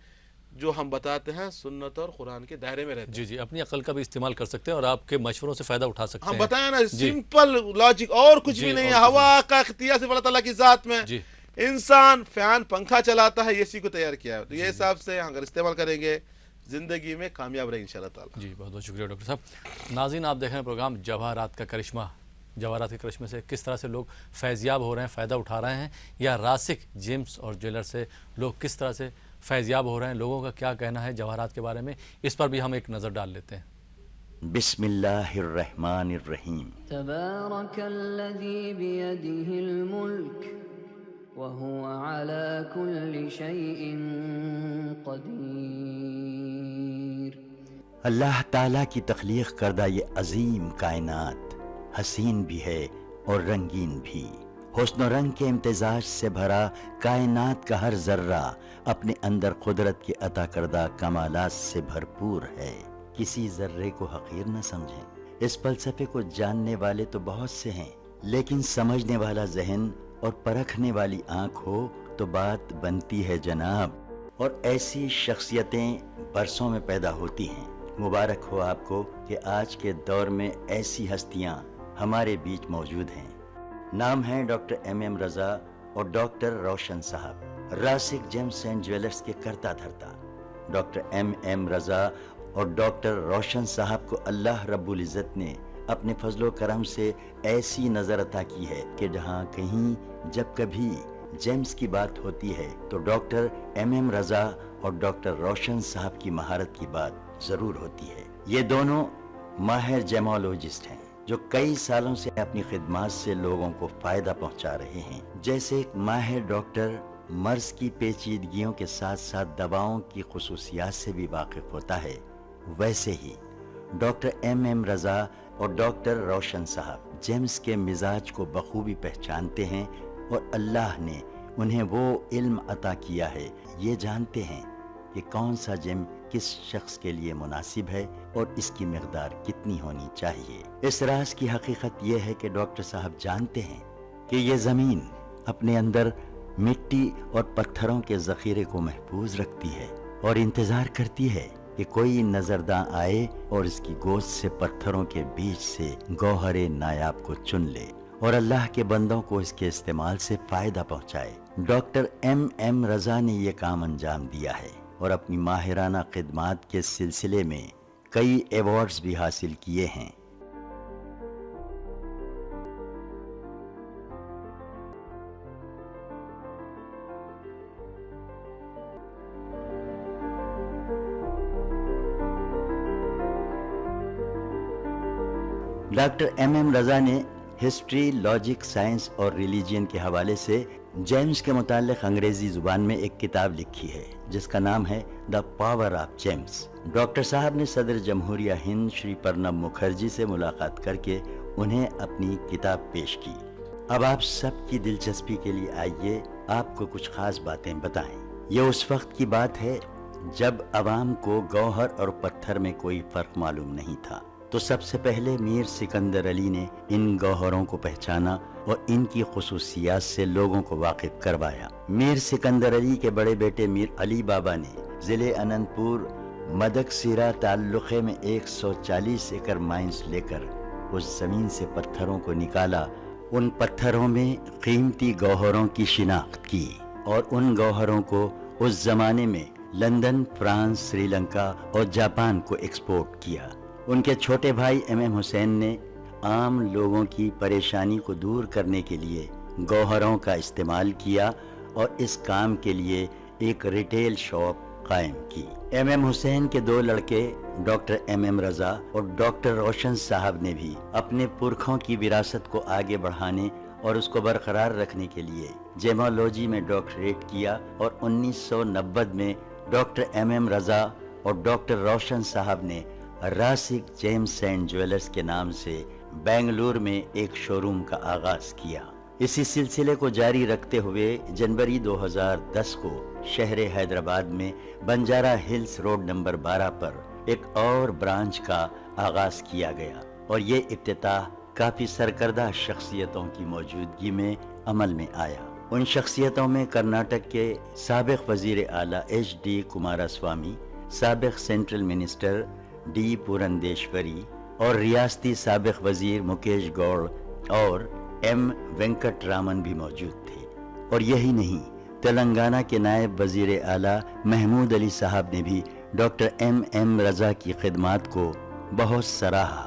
جو ہم بتاتے ہیں سنت اور قرآن کے دائرے میں رہتے ہیں. اپنی عقل کا بھی استعمال کر سکتے ہیں اور آپ کے مشوروں سے فائدہ اٹھا سکتے ہیں. ہم بتائیں نا, سمپل لاجک, اور کچھ بھی نہیں ہے. ہوا کا اختیار صرف اللہ تعالیٰ کی ذات میں. انسان فین پنکھا چلاتا ہے, اے سی کو تیار کیا ہے. تو یہ حساب سے اگر استعمال کریں گے ज़िंदगी में कामयाब रहे इंशाल्लाह ताला। जी बहुत बहुत शुक्रिया डॉक्टर साहब। नाज़रीन आप देख रहे हैं प्रोग्राम जवाहरात का करिश्मा। जवाहरात के करिश्मे से किस तरह से लोग फैज़याब हो रहे हैं, फ़ायदा उठा रहे हैं, या रासिक जेम्स और ज्वेलर से लोग किस तरह से फैज़याब हो रहे हैं, लोगों का क्या कहना है जवाहरात के बारे में, इस पर भी हम एक नज़र डाल लेते हैं। बिस्मिल्लाहिर्रहमानिर्रहीम। तबारकल्लज़ी बियदिहिल मुल्क व हुवा अला कुल्लि शैइन क़दीर। अल्लाह ताला की तख्लीक करदा ये अजीम कायनात हसीन भी है और रंगीन भी। हुस्न रंग के इम्तिजाज से भरा कायनात का हर जर्रा अपने अंदर कुदरत के अता करदा कमालात से भरपूर है। किसी जर्रे को हकीर न समझें। इस फलसफे को जानने वाले तो बहुत से हैं, लेकिन समझने वाला जहन और परखने वाली आंख हो तो बात बनती है जनाब। और ऐसी शख्सियतें बरसों में पैदा होती हैं। मुबारक हो आपको कि आज के दौर में ऐसी हस्तियां हमारे बीच मौजूद हैं। नाम है डॉक्टर MM रज़ा और डॉक्टर रोशन साहब, रासिक जेम्स एंड ज्वेलर्स के करता धरता। डॉक्टर MM रज़ा और डॉक्टर रोशन साहब को अल्लाह रब्बुल इज़्ज़त ने अपने फजलो करम से ऐसी नज़र अता की है कि जहाँ कहीं जब कभी जेम्स की बात होती है तो डॉक्टर MM रज़ा और डॉक्टर रोशन साहब की महारत की बात जरूर होती है। ये दोनों माहिर जेमोलॉजिस्ट हैं जो कई सालों से अपनी खिदमात से लोगों को फायदा पहुंचा रहे हैं। जैसे एक माहिर डॉक्टर मर्ज की पेचीदगियों के साथ साथ दवाओं की खुसूसियात से भी वाकिफ होता है, वैसे ही डॉक्टर MM रज़ा और डॉक्टर रोशन साहब जेम्स के मिजाज को बखूबी पहचानते हैं और अल्लाह ने उन्हें वो इल्म अता किया है, ये जानते हैं कि कौन सा जेम किस शख्स के लिए मुनासिब है और इसकी मिकदार कितनी होनी चाहिए। इस राज की हकीकत यह है कि डॉक्टर साहब जानते हैं कि ये ज़मीन अपने अंदर मिट्टी और पत्थरों के ज़ख़ीरे को महफूज रखती है और इंतज़ार करती है कि कोई नजरदां आए और इसकी गोश्त से पत्थरों के बीच से गौहरे नायाब को चुन ले और अल्लाह के बंदों को इसके इस्तेमाल से फायदा पहुंचाए। डॉक्टर MM रज़ा ने ये काम अंजाम दिया है और अपनी माहिराना खिदमात के सिलसिले में कई अवार्ड्स भी हासिल किए हैं। डॉक्टर MM रज़ा ने हिस्ट्री, लॉजिक, साइंस और रिलीजन के हवाले से जेम्स के मुताल्लिक अंग्रेजी जुबान में एक किताब लिखी है जिसका नाम है the power of James. Doctor साहब ने सदर जमहूरिया हिंद श्री प्रणब मुखर्जी से मुलाकात करके उन्हें अपनी किताब पेश की। अब आप सबकी दिलचस्पी के लिए आइए आपको कुछ खास बातें बताएं। ये उस वक्त की बात है जब अवाम को गौहर और पत्थर में कोई फर्क मालूम नहीं था, तो सबसे पहले मीर सिकंदर अली ने इन गौहरों को पहचाना और इनकी खुसूसियात से लोगों को वाकिफ करवाया। मीर सिकंदर अली के बड़े बेटे मीर अली बाबा ने जिले अनंतपुर मदकसीरा ताल्लुक़े में 140 एकड़ माइंस लेकर उस जमीन से पत्थरों को निकाला। उन पत्थरों में कीमती गौहरों की शिनाख्त की और उन गौहरों को उस जमाने में लंदन, फ्रांस, श्रीलंका और जापान को एक्सपोर्ट किया। उनके छोटे भाई MM हुसैन ने आम लोगों की परेशानी को दूर करने के लिए गौहरों का इस्तेमाल किया और इस काम के लिए एक रिटेल शॉप कायम की। MM हुसैन के दो लड़के डॉक्टर MM रज़ा और डॉक्टर रोशन साहब ने भी अपने पुरखों की विरासत को आगे बढ़ाने और उसको बरकरार रखने के लिए जेमोलॉजी में डॉक्टरेट किया और 1990 में डॉक्टर MM रज़ा और डॉक्टर रोशन साहब ने रासिक जेम्स एंड ज्वेलर्स के नाम से बेंगलुरु में एक शोरूम का आगाज किया। इसी सिलसिले को जारी रखते हुए जनवरी 2010 को शहर हैदराबाद में बंजारा हिल्स रोड नंबर 12 पर एक और ब्रांच का आगाज किया गया और ये इफ्तिताह काफी सरकर्दा शख्सियतों की मौजूदगी में अमल में आया। उन शख्सियतों में कर्नाटक के साबिक वजीर आला HD कुमारस्वामी, साबिक सेंट्रल मिनिस्टर D पुरंदेश्वरी और रियासती साबिक वजीर मुकेश गौड़ और M वेंकट रामन भी मौजूद थे। और यही नहीं, तेलंगाना के नायब वजीर आला महमूद अली साहब ने भी डॉक्टर एम रजा की खिदमात को बहुत सराहा।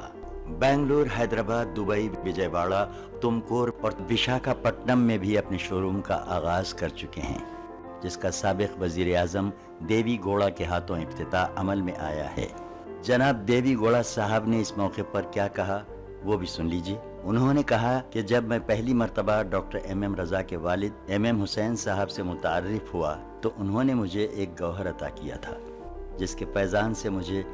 बेंगलुरु, हैदराबाद, दुबई, विजयवाड़ा, तुमकुर और विशाखापट्टनम में भी अपने शोरूम का आगाज कर चुके हैं, जिसका साबिक वजीर आजम देवी गौड़ा के हाथों इफ्तिताह अमल में आया है। जनाब देवी गौड़ा साहब ने इस मौके पर क्या कहा वो भी सुन लीजिए। उन्होंने कहा कि जब मैं पहली मर्तबा डॉक्टर एम रजा के वालिद एम हुसैन साहब से मुतारिफ हुआ तो उन्होंने मुझे एक गौहर अता किया था, जिसके फैज़ान से मुझे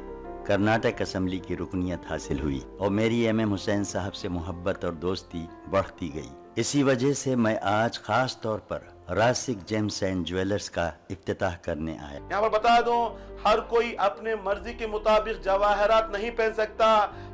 कर्नाटक असम्बली की रुकनियत हासिल हुई और मेरी एम हुसैन साहब से मोहब्बत और दोस्ती बढ़ती गई। इसी वजह से मैं आज खास तौर पर रासिक जेम्स एंड ज्वेलर्स का इफ्तिताह करने आया। यहाँ पर बता दूं, हर कोई अपने मर्जी के मुताबिक जवाहरात नहीं पहन सकता,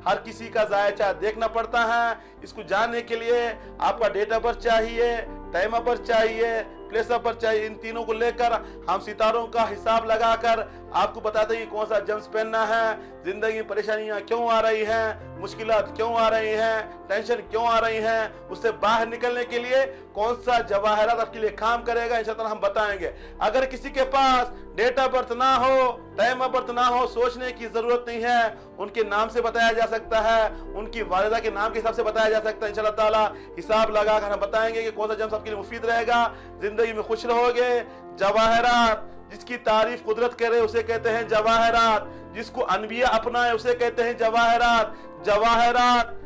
हर किसी का जायचा देखना पड़ता है। इसको जानने के लिए आपका डेट ऑफ बर्थ चाहिए, टाइम ऑफ बर्थ चाहिए, प्लेस ऑफ बर्थ चाहिए। इन तीनों को लेकर हम सितारों का हिसाब लगाकर आपको बताते हैं कि कौन सा जेम्स पहनना है, जिंदगी में परेशानियां क्यों आ रही हैं, मुश्किलात क्यों आ रही हैं, टेंशन क्यों आ रही हैं, उससे बाहर निकलने के लिए कौन सा जवाहरात आपके लिए काम करेगा, इंशाअल्लाह हम बताएंगे। अगर किसी के पास डेट ऑफ बर्थ ना हो, टाइम ऑफ बर्थ ना हो, सोचने की जरूरत नहीं है, उनके नाम से बताया जा सकता है, उनकी वालिदा के नाम के हिसाब से बताया जा सकता है। इंशाअल्लाह ताला हिसाब लगाकर हम बताएंगे कि कौन सा जेम्स आपके लिए मुफीद रहेगा, जिंदगी में खुश रहोगे। जवाहरात जिसकी तारीफ कुदरत करे उसे कहते हैं जवाहरात, जिसको अनबिया अपनाए उसे कहते हैं जवाहरात। जवाहरात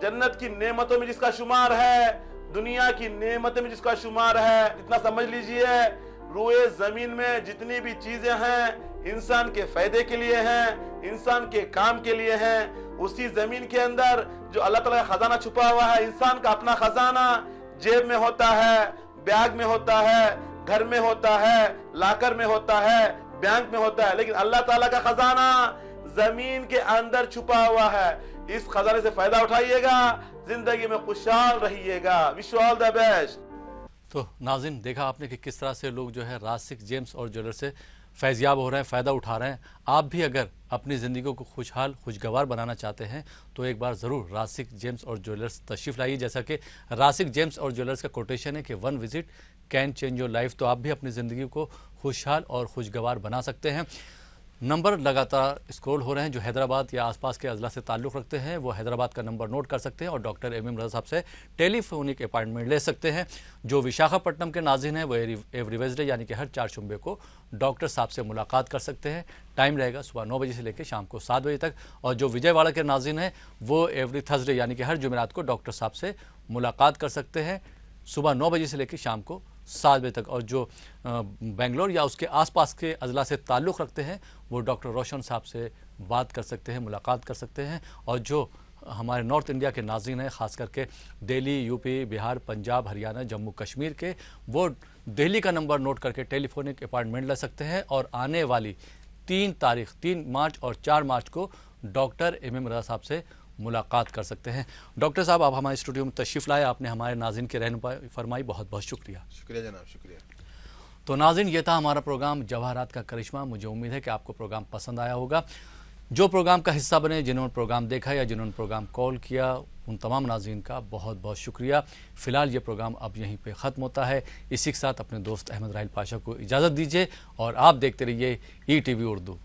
जन्नत की नेमतों में जिसका शुमार है, दुनिया की नेमतों में जिसका शुमार है। इतना समझ लीजिए, रूए जमीन में जितनी भी चीजें हैं इंसान के फायदे के लिए हैं, इंसान के काम के लिए हैं। उसी जमीन के अंदर जो अल्लाह ताला का खजाना छुपा हुआ है, इंसान का अपना खजाना जेब में होता है, बैग में होता है, घर में होता है, लाकर में होता है, बैंक में होता है, लेकिन अल्लाह ताला का खजाना जमीन के अंदर छुपा हुआ है। इस खजाने से फायदा उठाइएगा, जिंदगी में खुशहाल रहिएगा। Wish you all the best. तो नाज़रीन, देखा आपने कि किस तरह से लोग जो है रासिक जेम्स और ज्वेलर से फैज़याब हो रहे हैं, फ़ायदा उठा रहे हैं। आप भी अगर अपनी ज़िंदगी को खुशहाल खुशगवार बनाना चाहते हैं तो एक बार ज़रूर रासिक जेम्स और ज्वेलर्स तशरीफ़ लाइए। जैसा कि रासिक जेम्स और ज्वेलर्स का कोटेशन है कि 1 visit can change your life. तो आप भी अपनी ज़िंदगी को खुशहाल और खुशगवार बना सकते हैं। नंबर लगातार स्क्रॉल हो रहे हैं। जो हैदराबाद या आसपास के अजला से ताल्लुक़ रखते हैं वो हैदराबाद का नंबर नोट कर सकते हैं और डॉक्टर एम रजा साहब से टेलीफोनिक अपॉइंटमेंट ले सकते हैं। जो विशाखापट्टनम के नाज़रीन हैं वो एवरी वेडनेसडे यानी कि हर 4 शुम्बे को डॉक्टर साहब से मुलाकात कर सकते हैं। टाइम रहेगा सुबह 9 बजे से लेकर शाम को 7 बजे तक। और जो विजयवाड़ा के नाज़रीन हैं वो एवरी थर्सडे यानी कि हर जुमेरात को डॉक्टर साहब से मुलाकात कर सकते हैं सुबह 9 बजे से लेकर शाम को 7 बजे तक। और जो बेंगलोर या उसके आसपास के अजला से ताल्लुक़ रखते हैं वो डॉक्टर रोशन साहब से बात कर सकते हैं, मुलाकात कर सकते हैं। और जो हमारे नॉर्थ इंडिया के नाज़रीन हैं, ख़ास करके दिल्ली, यूपी, बिहार, पंजाब, हरियाणा, जम्मू कश्मीर के, वो दिल्ली का नंबर नोट करके टेलीफोनिक अपॉइंटमेंट ले सकते हैं। और आने वाली 3 मार्च और 4 मार्च को डॉक्टर एम रजा साहब से मुलाकात कर सकते हैं। डॉक्टर साहब, आप हमारे स्टूडियो में तशरीफ़ लाए, आपने हमारे नाज़रीन के रहनुमाई फरमाई, बहुत बहुत शुक्रिया। शुक्रिया जनाब, शुक्रिया। तो नाज़रीन, ये था हमारा प्रोग्राम जवाहरात का करिश्मा। मुझे उम्मीद है कि आपको प्रोग्राम पसंद आया होगा। जो प्रोग्राम का हिस्सा बने, जिन्होंने प्रोग्राम देखा या जिन्होंने प्रोग्राम कॉल किया, उन तमाम नाज़रीन का बहुत बहुत शुक्रिया। फ़िलहाल ये प्रोग्राम अब यहीं पे ख़त्म होता है। इसी के साथ अपने दोस्त अहमद राहिल पाशा को इजाज़त दीजिए और आप देखते रहिए ETV उर्दू।